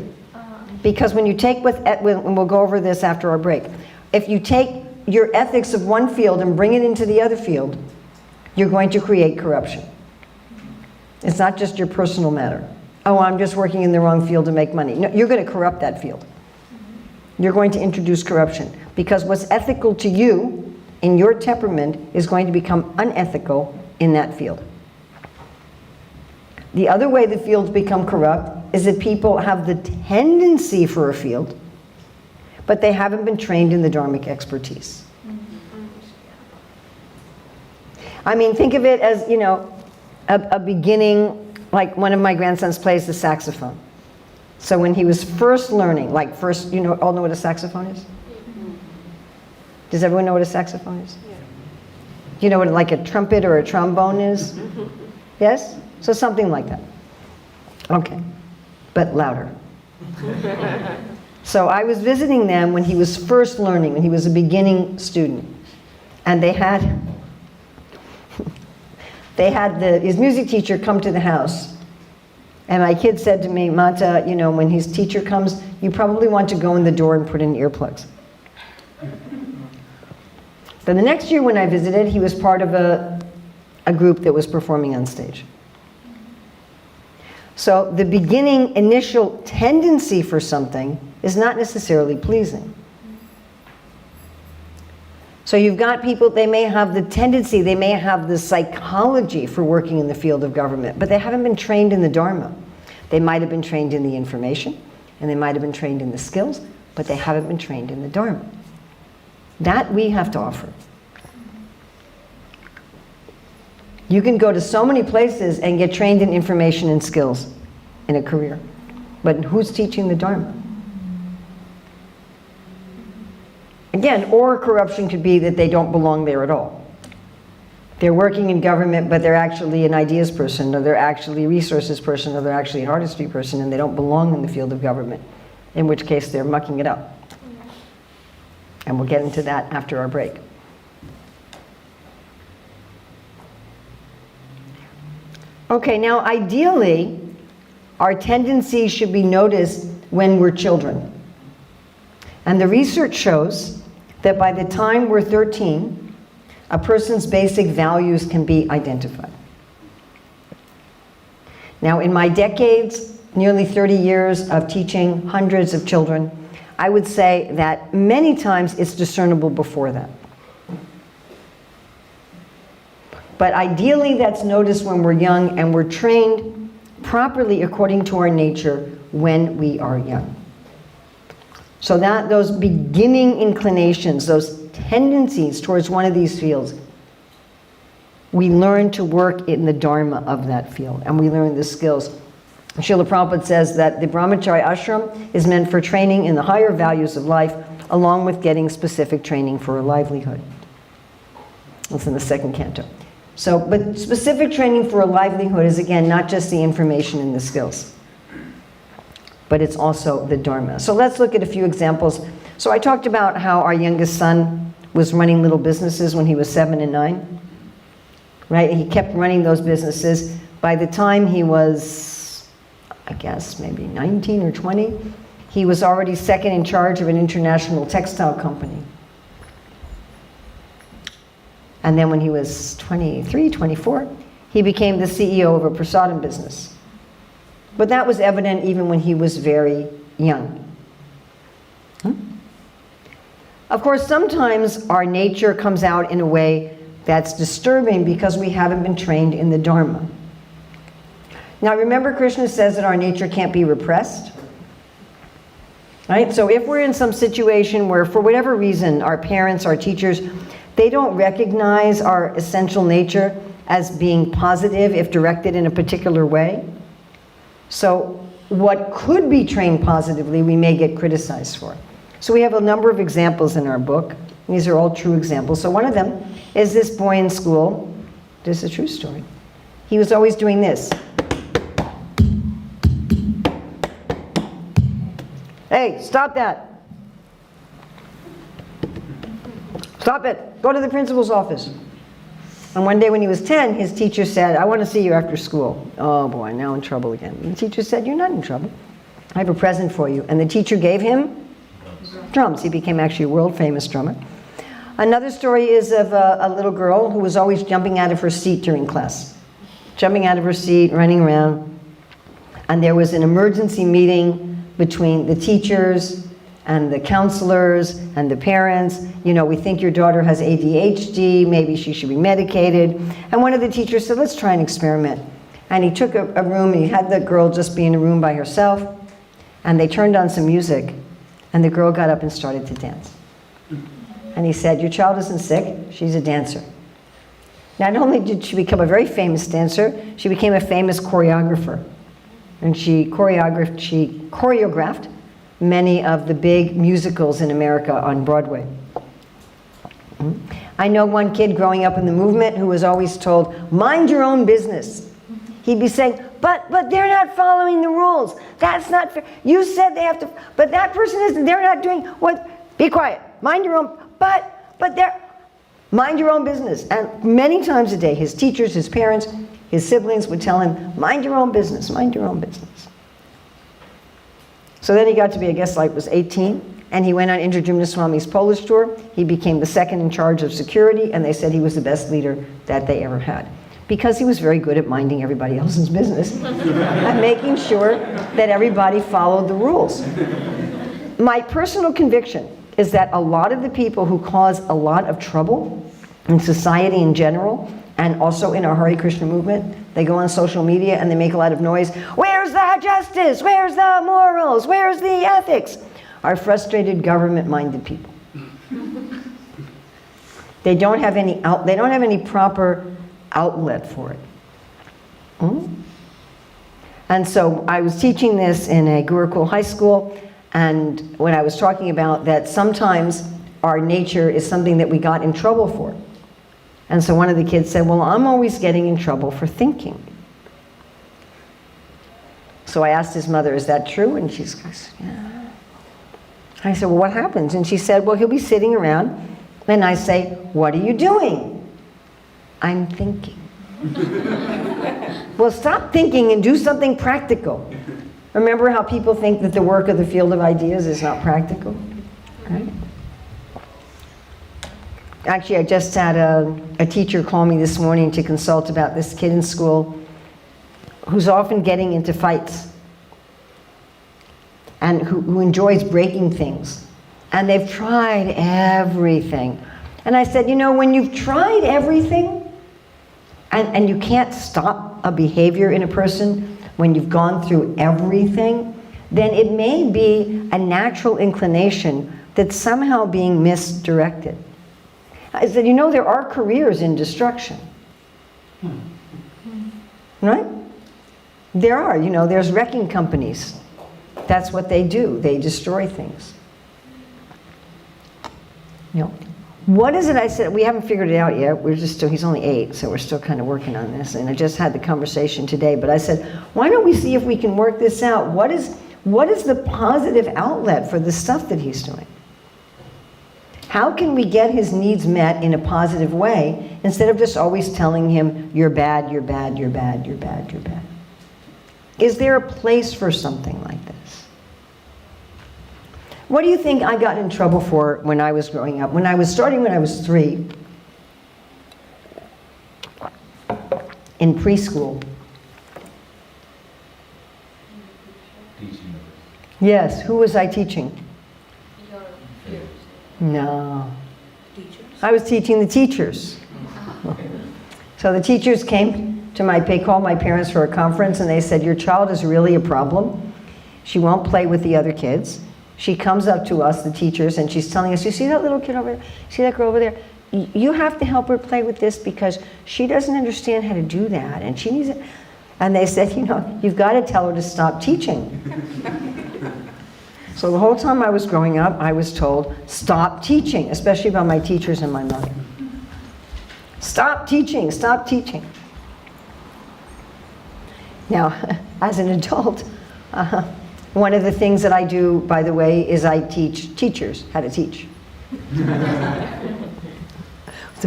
Because when you take and we'll go over this after our break, if you take your ethics of one field and bring it into the other field, you're going to create corruption. It's not just your personal matter. Oh, I'm just working in the wrong field to make money. No, you're going to corrupt that field. You're going to introduce corruption. Because what's ethical to you in your temperament is going to become unethical in that field. The other way the fields become corrupt is that people have the tendency for a field, but they haven't been trained in the Dharmic expertise. I mean, think of it as, you know, a beginning, like one of my grandsons plays the saxophone. So when he was first learning, like first, you know, all know what a saxophone is? Does everyone know what a saxophone is? Yeah. Do you know what like a trumpet or a trombone is? Yes? So something like that. Okay, but louder. So I was visiting them when he was first learning, when he was a beginning student. And they had his music teacher come to the house. And my kid said to me, Mata, you know, when his teacher comes, you probably want to go in the door and put in earplugs. Then the next year when I visited, he was part of a group that was performing on stage. So the beginning initial tendency for something is not necessarily pleasing. So you've got people, they may have the tendency, they may have the psychology for working in the field of government, but they haven't been trained in the Dharma. They might have been trained in the information, and they might have been trained in the skills, but they haven't been trained in the Dharma. That we have to offer. You can go to so many places and get trained in information and skills in a career, but who's teaching the Dharma? Again, or corruption could be that they don't belong there at all. They're working in government, but they're actually an ideas person, or they're actually a resources person, or they're actually an artistry person, and they don't belong in the field of government, in which case they're mucking it up. And we'll get into that after our break. Okay, now ideally, our tendencies should be noticed when we're children. And the research shows that by the time we're 13, a person's basic values can be identified. Now, in my decades, nearly 30 years of teaching hundreds of children, I would say that many times it's discernible before that. But ideally, that's noticed when we're young and we're trained properly according to our nature when we are young. So that those beginning inclinations, those tendencies towards one of these fields, we learn to work in the Dharma of that field, and we learn the skills. Srila Prabhupada says that the brahmachari ashram is meant for training in the higher values of life, along with getting specific training for a livelihood. That's in the second canto. So, but specific training for a livelihood is, again, not just the information and the skills, but it's also the Dharma. So let's look at a few examples. So I talked about how our youngest son was running little businesses when he was 7 and 9, right? He kept running those businesses. By the time he was, I guess, maybe 19 or 20, he was already second in charge of an international textile company. And then when he was 23, 24, he became the CEO of a prasadam business. But that was evident even when he was very young. Of course, sometimes our nature comes out in a way that's disturbing because we haven't been trained in the Dharma. Now remember, Krishna says that our nature can't be repressed. Right? So if we're in some situation where, for whatever reason, our parents, our teachers, they don't recognize our essential nature as being positive if directed in a particular way. So what could be trained positively, we may get criticized for. So we have a number of examples in our book. These are all true examples. So one of them is this boy in school. This is a true story. He was always doing this. Hey, stop that. Stop it. Go to the principal's office. And one day when he was 10, his teacher said, I want to see you after school. Oh boy, now in trouble again. And the teacher said, you're not in trouble. I have a present for you. And the teacher gave him drums. He became actually a world famous drummer. Another story is of a little girl who was always jumping out of her seat during class. Jumping out of her seat, running around. And there was an emergency meeting between the teachers and the counselors and the parents. You know, we think your daughter has ADHD, maybe she should be medicated. And one of the teachers said, let's try an experiment. And he took a room, and he had the girl just be in a room by herself, and they turned on some music, and the girl got up and started to dance. And he said, your child isn't sick, she's a dancer. Not only did she become a very famous dancer, she became a famous choreographer. And she choreographed many of the big musicals in America on Broadway. I know one kid growing up in the movement who was always told, mind your own business. He'd be saying, but they're not following the rules. That's not fair. You said they have to, but that person isn't, they're not doing what, be quiet, mind your own, but they're, mind your own business. And many times a day, his teachers, his parents, his siblings would tell him, mind your own business, mind your own business. So then he got to be, I guess, like was 18, and he went on Indrajumna Swami's Polish tour. He became the second in charge of security, and they said he was the best leader that they ever had. Because he was very good at minding everybody else's business and making sure that everybody followed the rules. My personal conviction is that a lot of the people who cause a lot of trouble in society in general, and also in our Hare Krishna movement, they go on social media and they make a lot of noise. Where's the justice? Where's the morals? Where's the ethics? Are frustrated government-minded people. They don't have any proper outlet for it. And so I was teaching this in a Gurukul high school, and when I was talking about that sometimes our nature is something that we got in trouble for. And so one of the kids said, well, I'm always getting in trouble for thinking. So I asked his mother, is that true? And she goes, yeah. I said, well, what happens? And she said, well, he'll be sitting around, and I say, what are you doing? I'm thinking. Well, stop thinking and do something practical. Remember how people think that the work of the field of ideas is not practical? Right? Actually, I just had a teacher call me this morning to consult about this kid in school who's often getting into fights and who enjoys breaking things. And they've tried everything. And I said, you know, when you've tried everything and you can't stop a behavior in a person, when you've gone through everything, then it may be a natural inclination that's somehow being misdirected. I said, you know, there are careers in destruction. Right? There are, you know, there's wrecking companies. That's what they do. They destroy things. You know, what is it I said? We haven't figured it out yet. We're just still, he's only 8, so we're still kind of working on this. And I just had the conversation today, but I said, why don't we see if we can work this out? What is the positive outlet for the stuff that he's doing? How can we get his needs met in a positive way instead of just always telling him, you're bad, you're bad, you're bad, you're bad, you're bad? Is there a place for something like this? What do you think I got in trouble for when I was growing up? When I was 3, in preschool. Teaching. Yes, who was I teaching? No. I was teaching the teachers. So the teachers came to they called my parents for a conference, and they said, your child is really a problem. She won't play with the other kids. She comes up to us, the teachers, and she's telling us, you see that little kid over there? See that girl over there? You have to help her play with this because she doesn't understand how to do that, and she needs it. And they said, you know, you've got to tell her to stop teaching. So the whole time I was growing up, I was told, stop teaching, especially by my teachers and my mother. Stop teaching, stop teaching. Now, as an adult, one of the things that I do, by the way, is I teach teachers how to teach. The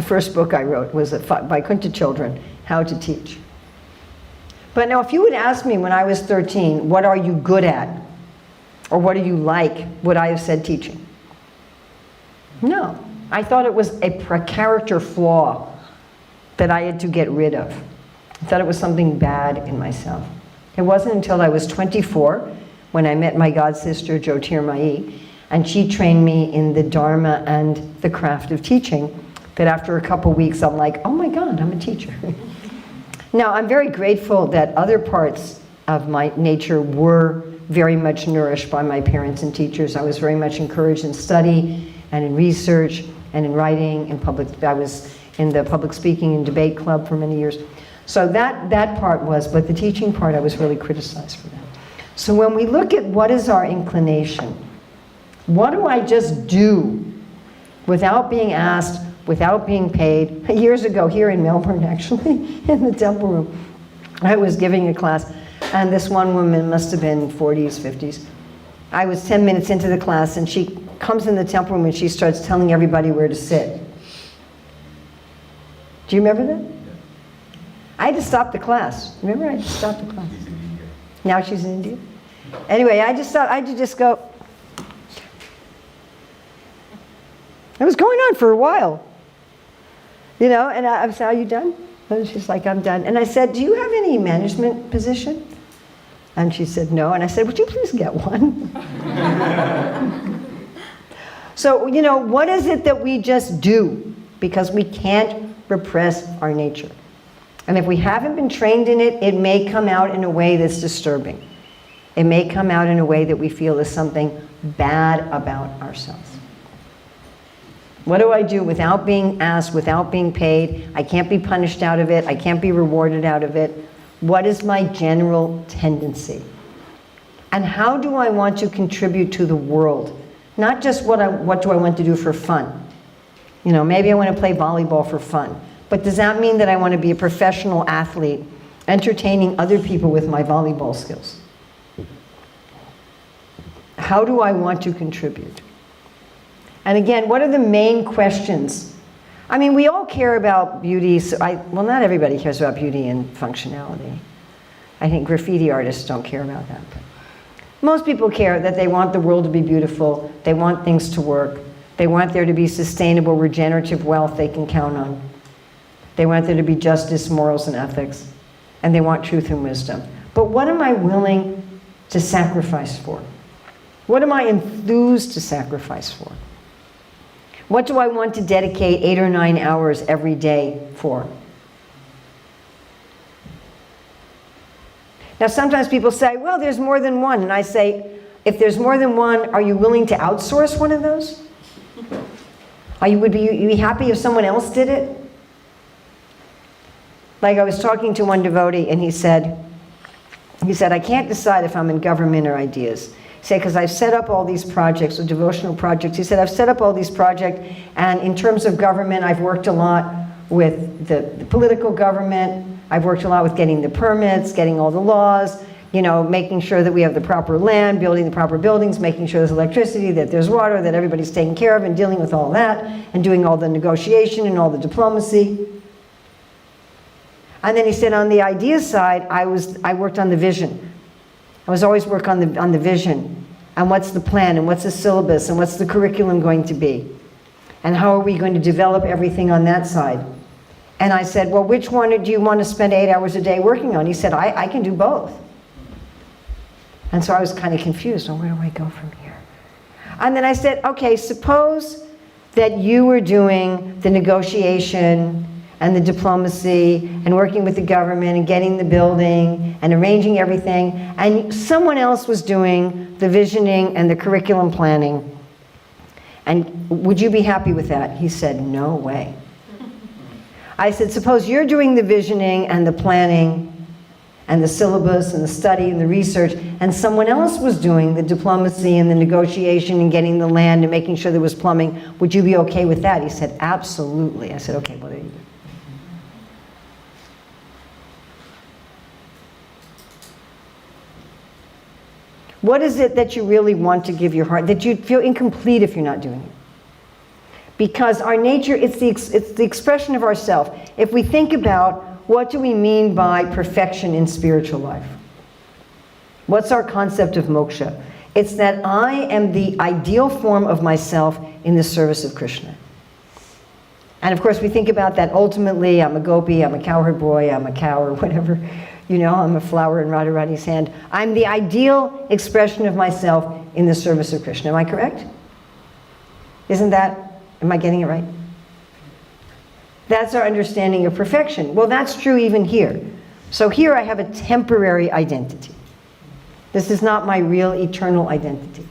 first book I wrote was by Kunta Children, How to Teach. But now if you would ask me when I was 13, what are you good at? Or what do you like? Would I have said teaching? No. I thought it was a character flaw that I had to get rid of. I thought it was something bad in myself. It wasn't until I was 24 when I met my god sister, Jyotirmayi, and she trained me in the Dharma and the craft of teaching, that after a couple weeks I'm like, oh my God, I'm a teacher. Now, I'm very grateful that other parts of my nature were very much nourished by my parents and teachers. I was very much encouraged in study and in research and in writing and I was in the public speaking and debate club for many years. So that part was, but the teaching part I was really criticized for that. So when we look at what is our inclination, what do I just do without being asked, without being paid? Years ago, here in Melbourne actually, in the temple room, I was giving a class, and this one woman must have been 40s, 50s. I was 10 minutes into the class, and she comes in the temple room and she starts telling everybody where to sit. Do you remember that? I had to stop the class. Remember, I had to stop the class. Now she's in India. Anyway, I had to just go. It was going on for a while. You know, and I said, are you done? And she's like, I'm done. And I said, do you have any management position? And she said, no. And I said, would you please get one? So, you know, what is it that we just do? Because we can't repress our nature. And if we haven't been trained in it, it may come out in a way that's disturbing. It may come out in a way that we feel is something bad about ourselves. What do I do without being asked, without being paid? I can't be punished out of it. I can't be rewarded out of it. What is my general tendency? And how do I want to contribute to the world? Not just what do I want to do for fun. You know, maybe I want to play volleyball for fun. But does that mean that I want to be a professional athlete, entertaining other people with my volleyball skills? How do I want to contribute? And again, what are the main questions? I mean, we all care about beauty. So well, not everybody cares about beauty and functionality. I think graffiti artists don't care about that. But most people care that they want the world to be beautiful. They want things to work. They want there to be sustainable, regenerative wealth they can count on. They want there to be justice, morals, and ethics. And they want truth and wisdom. But what am I willing to sacrifice for? What am I enthused to sacrifice for? What do I want to dedicate 8 or 9 hours every day for? Now sometimes people say, well, there's more than one. And I say, if there's more than one, are you willing to outsource one of those? Would you be happy if someone else did it? Like I was talking to one devotee and he said, I can't decide if I'm in government or ideas. He said, because I've set up all these projects, or devotional projects. He said, I've set up all these projects, and in terms of government, I've worked a lot with the political government. I've worked a lot with getting the permits, getting all the laws, you know, making sure that we have the proper land, building the proper buildings, making sure there's electricity, that there's water, that everybody's taken care of, and dealing with all that, and doing all the negotiation and all the diplomacy. And then he said, on the idea side, I worked on the vision. I was always work on the vision, and what's the plan, and what's the syllabus, and what's the curriculum going to be, and how are we going to develop everything on that side. And I said, well, which one do you want to spend 8 hours a day working on? He said, I can do both. And so I was kind of confused. Well, where do I go from here? And then I said, okay, suppose that you were doing the negotiation and the diplomacy and working with the government and getting the building and arranging everything, and someone else was doing the visioning and the curriculum planning. And would you be happy with that? He said, no way. I said, suppose you're doing the visioning and the planning and the syllabus and the study and the research, and someone else was doing the diplomacy and the negotiation and getting the land and making sure there was plumbing, would you be okay with that? He said, absolutely. I said, okay, well, there you go. What is it that you really want to give your heart, that you feel incomplete if you're not doing it? Because our nature, it's the expression of ourself. If we think about what do we mean by perfection in spiritual life? What's our concept of moksha? It's that I am the ideal form of myself in the service of Krishna. And of course we think about that ultimately, I'm a gopi, I'm a cowherd boy, I'm a cow or whatever, you know, I'm a flower in Radharani's hand. I'm the ideal expression of myself in the service of Krishna. Am I correct? Isn't that, am I getting it right? That's our understanding of perfection. Well, that's true even here. So here I have a temporary identity. This is not my real eternal identity.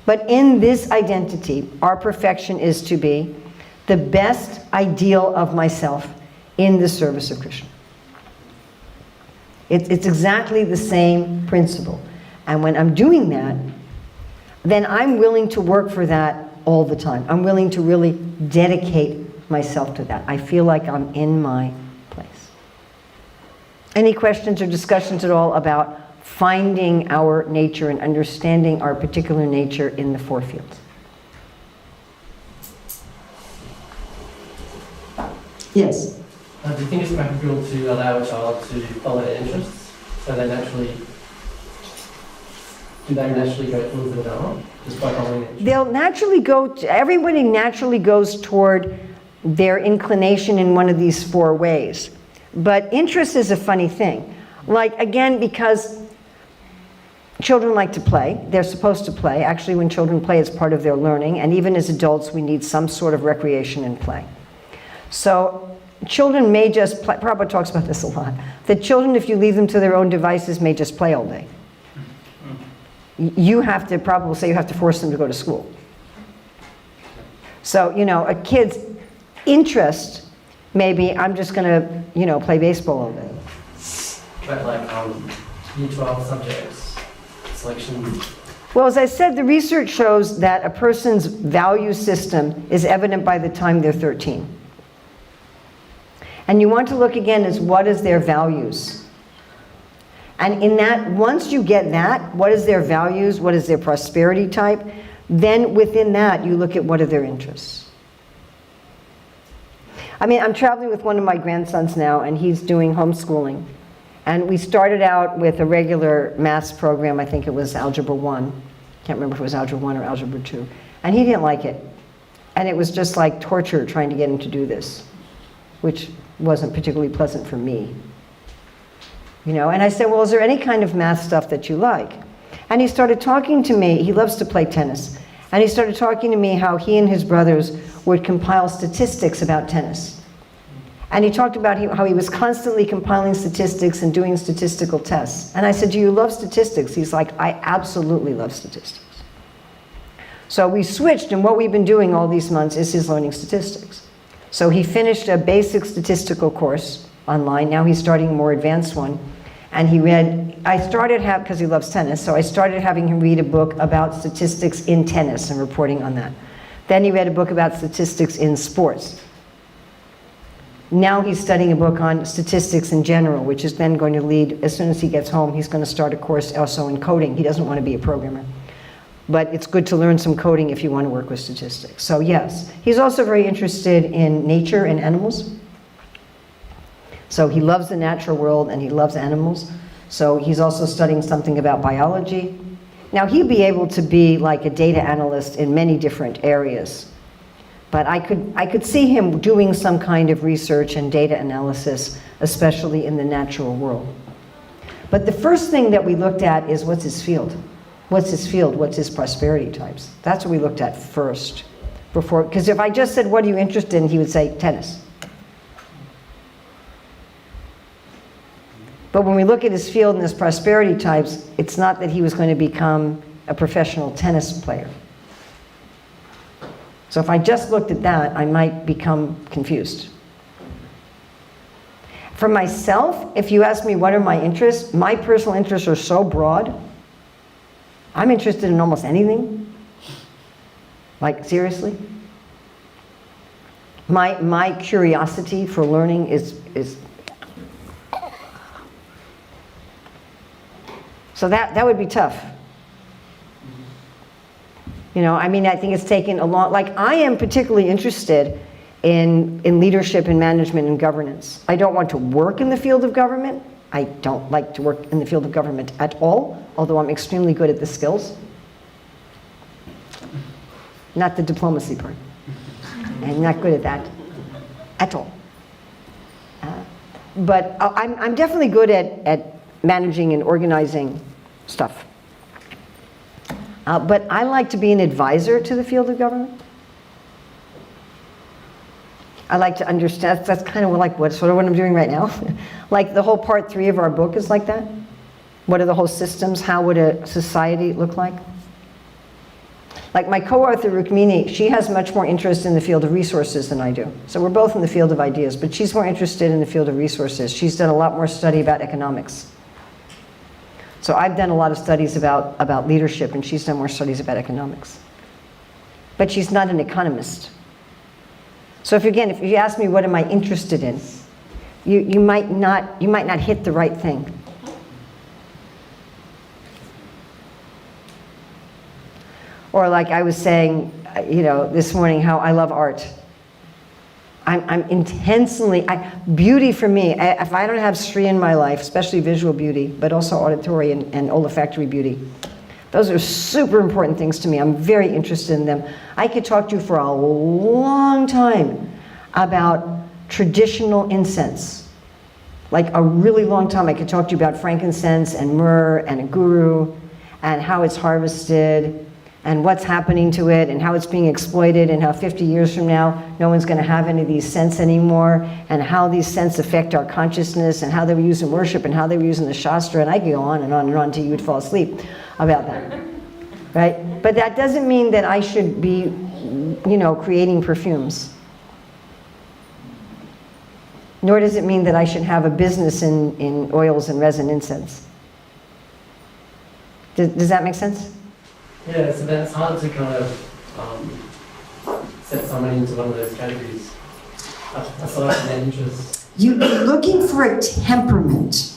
But in this identity, our perfection is to be the best ideal of myself in the service of Krishna. It's exactly the same principle. And when I'm doing that, then I'm willing to work for that all the time. I'm willing to really dedicate myself to that. I feel like I'm in my place. Any questions or discussions at all about finding our nature and understanding our particular nature in the four fields? Yes. Do you think it's practical to allow a child to follow their interests so they naturally, do they naturally go towards the Dharma just by following it? They'll naturally go, everybody naturally goes toward their inclination in one of these four ways. But interest is a funny thing. Like, again, because children like to play. They're supposed to play. Actually, when children play, it's part of their learning. And even as adults, we need some sort of recreation and play. So children may just play. Prabhupada talks about this a lot. That children, if you leave them to their own devices, may just play all day. You have to, Prabhupada will say, you have to force them to go to school. So, you know, a kid's interest may be, I'm just going to, you know, play baseball all day. But like Year 12 subjects, selection. Well, as I said, the research shows that a person's value system is evident by the time they're 13. And you want to look again as what is their values. And in that, once you get that, what is their values, what is their prosperity type, then within that you look at what are their interests. I mean, I'm traveling with one of my grandsons now, and he's doing homeschooling. And we started out with a regular maths program. I think it was Algebra 1. Can't remember if it was Algebra 1 or Algebra 2. And he didn't like it. And it was just like torture trying to get him to do this, which wasn't particularly pleasant for me. You know, and I said, well, is there any kind of math stuff that you like? And he started talking to me. He loves to play tennis. And he started talking to me how he and his brothers would compile statistics about tennis. And he talked about how he was constantly compiling statistics and doing statistical tests. And I said, do you love statistics? He's like, I absolutely love statistics. So we switched, and what we've been doing all these months is his learning statistics. So he finished a basic statistical course online. Now he's starting a more advanced one. And he read, because he loves tennis, so I started having him read a book about statistics in tennis and reporting on that. Then he read a book about statistics in sports. Now he's studying a book on statistics in general, which is then going to lead, as soon as he gets home, he's going to start a course also in coding. He doesn't want to be a programmer. But it's good to learn some coding if you want to work with statistics. So yes, he's also very interested in nature and animals. So he loves the natural world and he loves animals. So he's also studying something about biology. Now he'd be able to be like a data analyst in many different areas. But I could see him doing some kind of research and data analysis, especially in the natural world. But the first thing that we looked at is what's his field? What's his field? What's his prosperity types? That's what we looked at first. Because if I just said, what are you interested in? He would say, tennis. But when we look at his field and his prosperity types, it's not that he was going to become a professional tennis player. So if I just looked at that, I might become confused. For myself, if you ask me what are my interests, my personal interests are so broad. I'm interested in almost anything. Like, seriously. My curiosity for learning is so that would be tough. You know, I mean, I think it's taken a long, like I am particularly interested in leadership and management and governance. I don't want to work in the field of government. I don't like to work in the field of government at all, although I'm extremely good at the skills. Not the diplomacy part. I'm not good at that at all. But I'm definitely good at managing and organizing stuff. But I like to be an advisor to the field of government. I like to understand, that's kind of like sort of what I'm doing right now. Like the whole part 3 of our book is like that. What are the whole systems? How would a society look like? Like my co-author Rukmini, she has much more interest in the field of resources than I do. So we're both in the field of ideas, but she's more interested in the field of resources. She's done a lot more study about economics. So I've done a lot of studies about leadership, and she's done more studies about economics. But she's not an economist. So if you ask me what am I interested in, you might not hit the right thing. Or like I was saying, you know, this morning, how I love art. I'm intensely, beauty for me, if I don't have Sri in my life, especially visual beauty, but also auditory and olfactory beauty, those are super important things to me. I'm very interested in them. I could talk to you for a long time about traditional incense. Like a really long time. I could talk to you about frankincense and myrrh and a guru and how it's harvested and what's happening to it and how it's being exploited and how 50 years from now no one's going to have any of these scents anymore and how these scents affect our consciousness and how they were used in worship and how they were used in the Shastra, and I could go on and on and on until you would fall asleep about that, right? But that doesn't mean that I should be, you know, creating perfumes. Nor does it mean that I should have a business in oils and resin incense. Does that make sense? Yeah, so that's hard to kind of set someone into one of those categories, aside from their interests. You're looking for a temperament.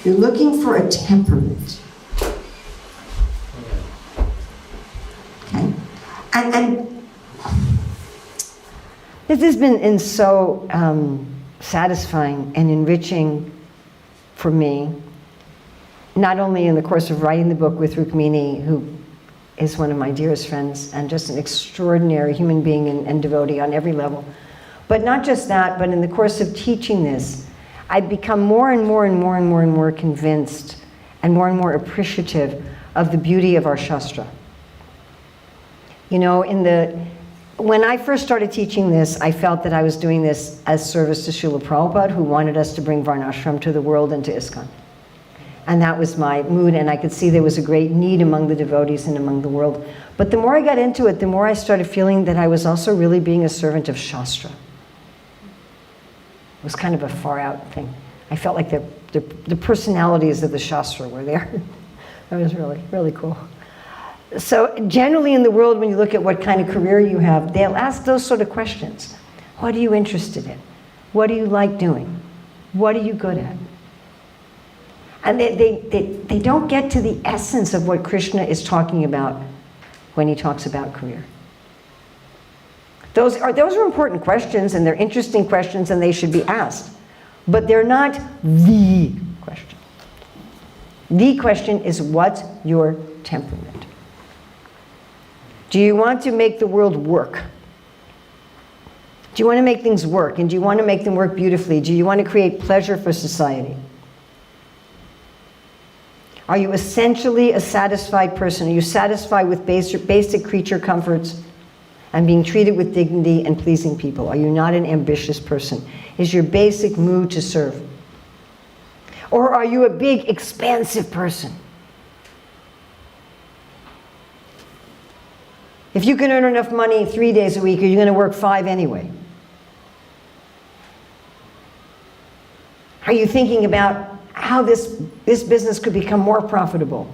You're looking for a temperament. Okay? And this has been so satisfying and enriching for me, not only in the course of writing the book with Rukmini, who is one of my dearest friends and just an extraordinary human being and devotee on every level, but not just that, but in the course of teaching this, I've become more and more convinced and more appreciative of the beauty of our Shastra. You know, when I first started teaching this, I felt that I was doing this as service to Srila Prabhupada, who wanted us to bring Varnashram to the world and to ISKCON. And that was my mood, and I could see there was a great need among the devotees and among the world. But the more I got into it, the more I started feeling that I was also really being a servant of Shastra. It was kind of a far out thing. I felt like the personalities of the Shastra were there. That was really cool. So generally in the world, when you look at what kind of career you have, they'll ask those sort of questions. What are you interested in? What do you like doing? What are you good at? And they don't get to the essence of what Krishna is talking about when he talks about career. Those are important questions, and they're interesting questions, and they should be asked. But they're not the question. The question is, what's your temperament? Do you want to make the world work? Do you want to make things work? And do you want to make them work beautifully? Do you want to create pleasure for society? Are you essentially a satisfied person? Are you satisfied with basic creature comforts and being treated with dignity and pleasing people? Are you not an ambitious person? Is your basic mood to serve? Or are you a big, expansive person? If you can earn enough money 3 days a week, are you going to work 5 anyway? Are you thinking about how this business could become more profitable?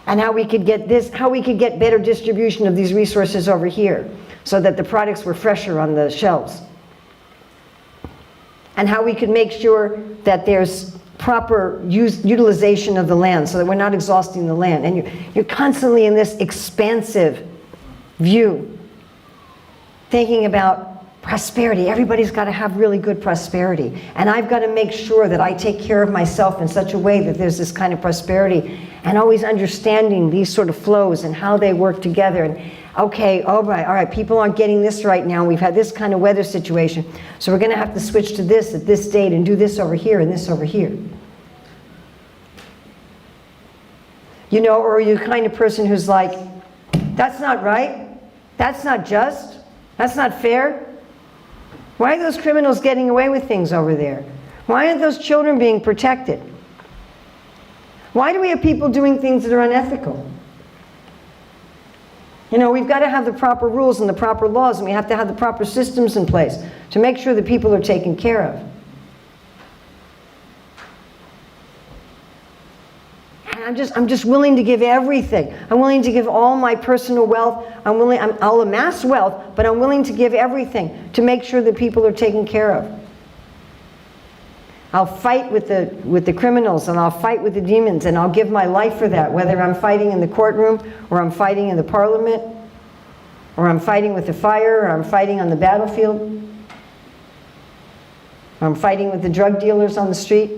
And how we could get better distribution of these resources over here so that the products were fresher on the shelves. And how we could make sure that there's proper utilization of the land so that we're not exhausting the land. And you're constantly in this expansive view, thinking about prosperity. Everybody's got to have really good prosperity. And I've got to make sure that I take care of myself in such a way that there's this kind of prosperity, and always understanding these sort of flows and how they work together. And okay, all right, people aren't getting this right now. We've had this kind of weather situation. So we're going to have to switch to this at this date and do this over here and this over here. You know, or are you the kind of person who's like, that's not right, that's not just, that's not fair. Why are those criminals getting away with things over there? Why aren't those children being protected? Why do we have people doing things that are unethical? You know, we've got to have the proper rules and the proper laws, and we have to have the proper systems in place to make sure that people are taken care of. And I'm just willing to give everything. I'm willing to give all my personal wealth. I'll amass wealth, but I'm willing to give everything to make sure that people are taken care of. I'll fight with the criminals, and I'll fight with the demons, and I'll give my life for that, whether I'm fighting in the courtroom, or I'm fighting in the parliament, or I'm fighting with the fire, or I'm fighting on the battlefield, or I'm fighting with the drug dealers on the street.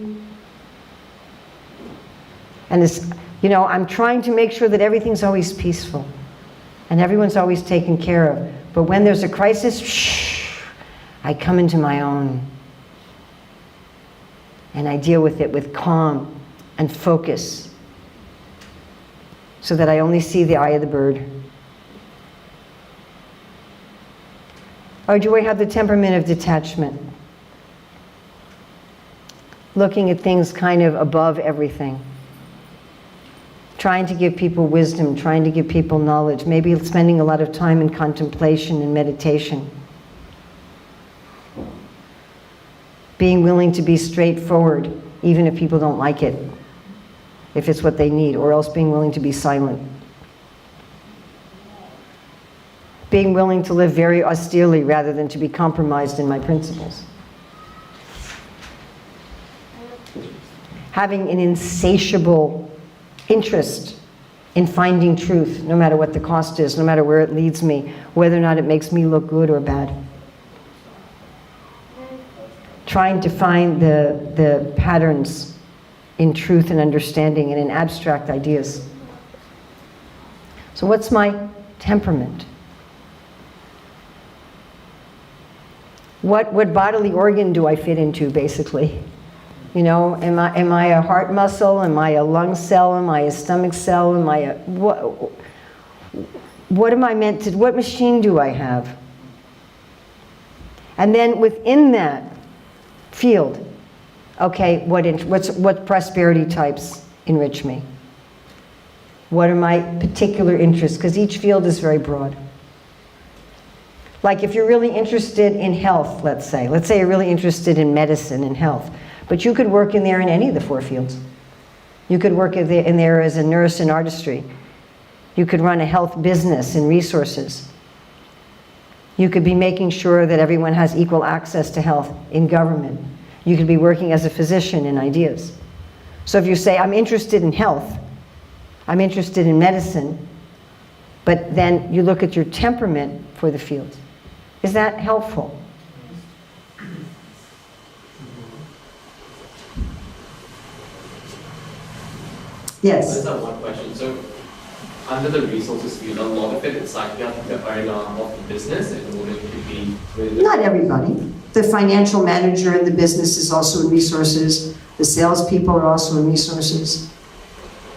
And this, you know, I'm trying to make sure that everything's always peaceful and everyone's always taken care of. But when there's a crisis, shh, I come into my own. And I deal with it with calm and focus so that I only see the eye of the bird. Or do I have the temperament of detachment? Looking at things kind of above everything. Trying to give people wisdom, trying to give people knowledge, maybe spending a lot of time in contemplation and meditation. Being willing to be straightforward, even if people don't like it, if it's what they need, or else being willing to be silent. Being willing to live very austerely rather than to be compromised in my principles. Having an insatiable interest in finding truth, no matter what the cost is, no matter where it leads me, whether or not it makes me look good or bad. Trying to find the patterns in truth and understanding and in abstract ideas. So what's my temperament? What bodily organ do I fit into, basically? You know, am I a heart muscle? Am I a lung cell? Am I a stomach cell? Am I a, what am I meant to, what machine do I have? And then within that field, okay, what prosperity types enrich me? What are my particular interests? Because each field is very broad. Like if you're really interested in health, let's say you're really interested in medicine and health, but you could work in there in any of the 4 fields. You could work in there as a nurse in artistry. You could run a health business in resources. You could be making sure that everyone has equal access to health in government. You could be working as a physician in ideas. So if you say, I'm interested in health, I'm interested in medicine, but then you look at your temperament for the field. Is that helpful? I Yes. just have one question. So, under the resources field, a lot of it, it's like you have to be the owner of the business in order to be really. Not everybody. The financial manager in the business is also in resources. The salespeople are also in resources.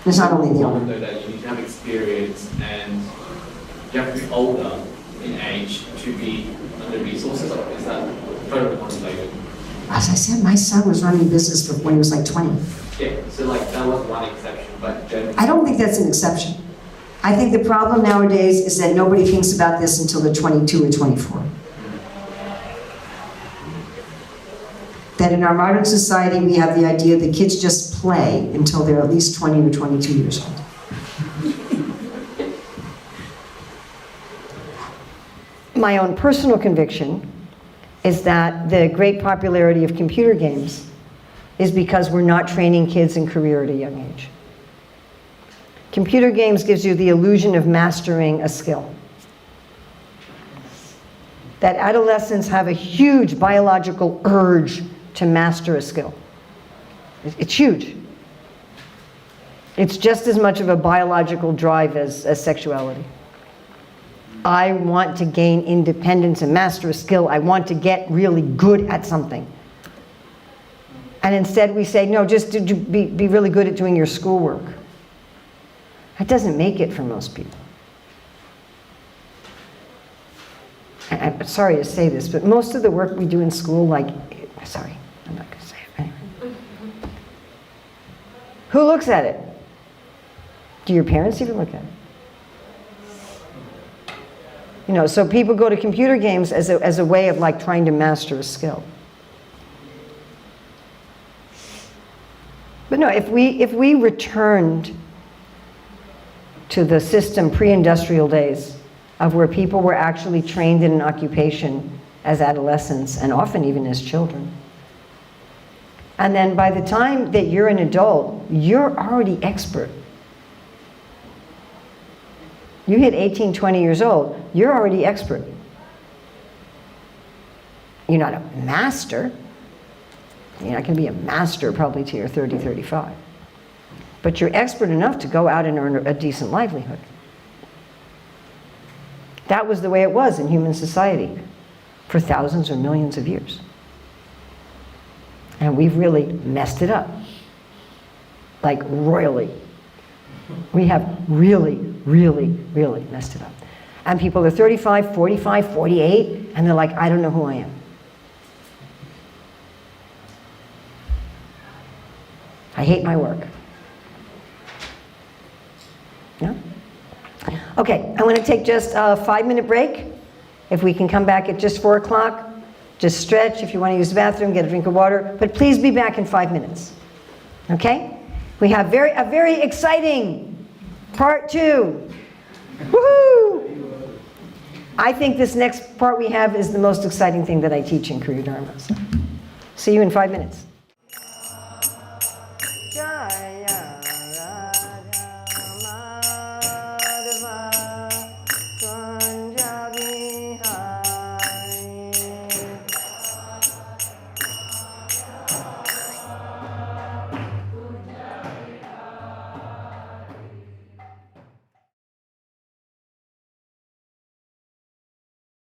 It's not only the owner. Though that you need to have experience and you have to be older in age to be under resources, or is that totally unrelated? As I said, my son was running a business when he was like 20. Yeah, so like that was one exception, but generally. I don't think that's an exception. I think the problem nowadays is that nobody thinks about this until they're 22 or 24. that in our modern society we have the idea that kids just play until they're at least 20 or 22 years old. My own personal conviction is that the great popularity of computer games is because we're not training kids in career at a young age. Computer games gives you the illusion of mastering a skill. That adolescents have a huge biological urge to master a skill. It's huge. It's just as much of a biological drive as sexuality. I want to gain independence and master a skill. I want to get really good at something. And instead we say, no, just be really good at doing your schoolwork. That doesn't make it for most people. I'm sorry to say this, but most of the work we do in school, sorry, I'm not going to say it anyway. Who looks at it? Do your parents even look at it? You know, so people go to computer games as a way of trying to master a skill. But no, if we returned to the system pre-industrial days of where people were actually trained in an occupation as adolescents and often even as children, and then by the time that you're an adult, you're already expert. You hit 18, 20 years old, you're already expert. You're not a master. You're not going to be a master probably till you're 30, 35. But you're expert enough to go out and earn a decent livelihood. That was the way it was in human society for thousands or millions of years. And we've really messed it up. Like royally. We have really, really, really messed it up. And people are 35, 45, 48, and they're like, I don't know who I am. I hate my work. No? Okay, I'm going to take just a 5-minute break. If we can come back at just 4 o'clock, just stretch. If you want to use the bathroom, get a drink of water. But please be back in 5 minutes. Okay? We have a very exciting part 2. Woohoo! I think this next part we have is the most exciting thing that I teach in Career Dharma. So, see you in 5 minutes.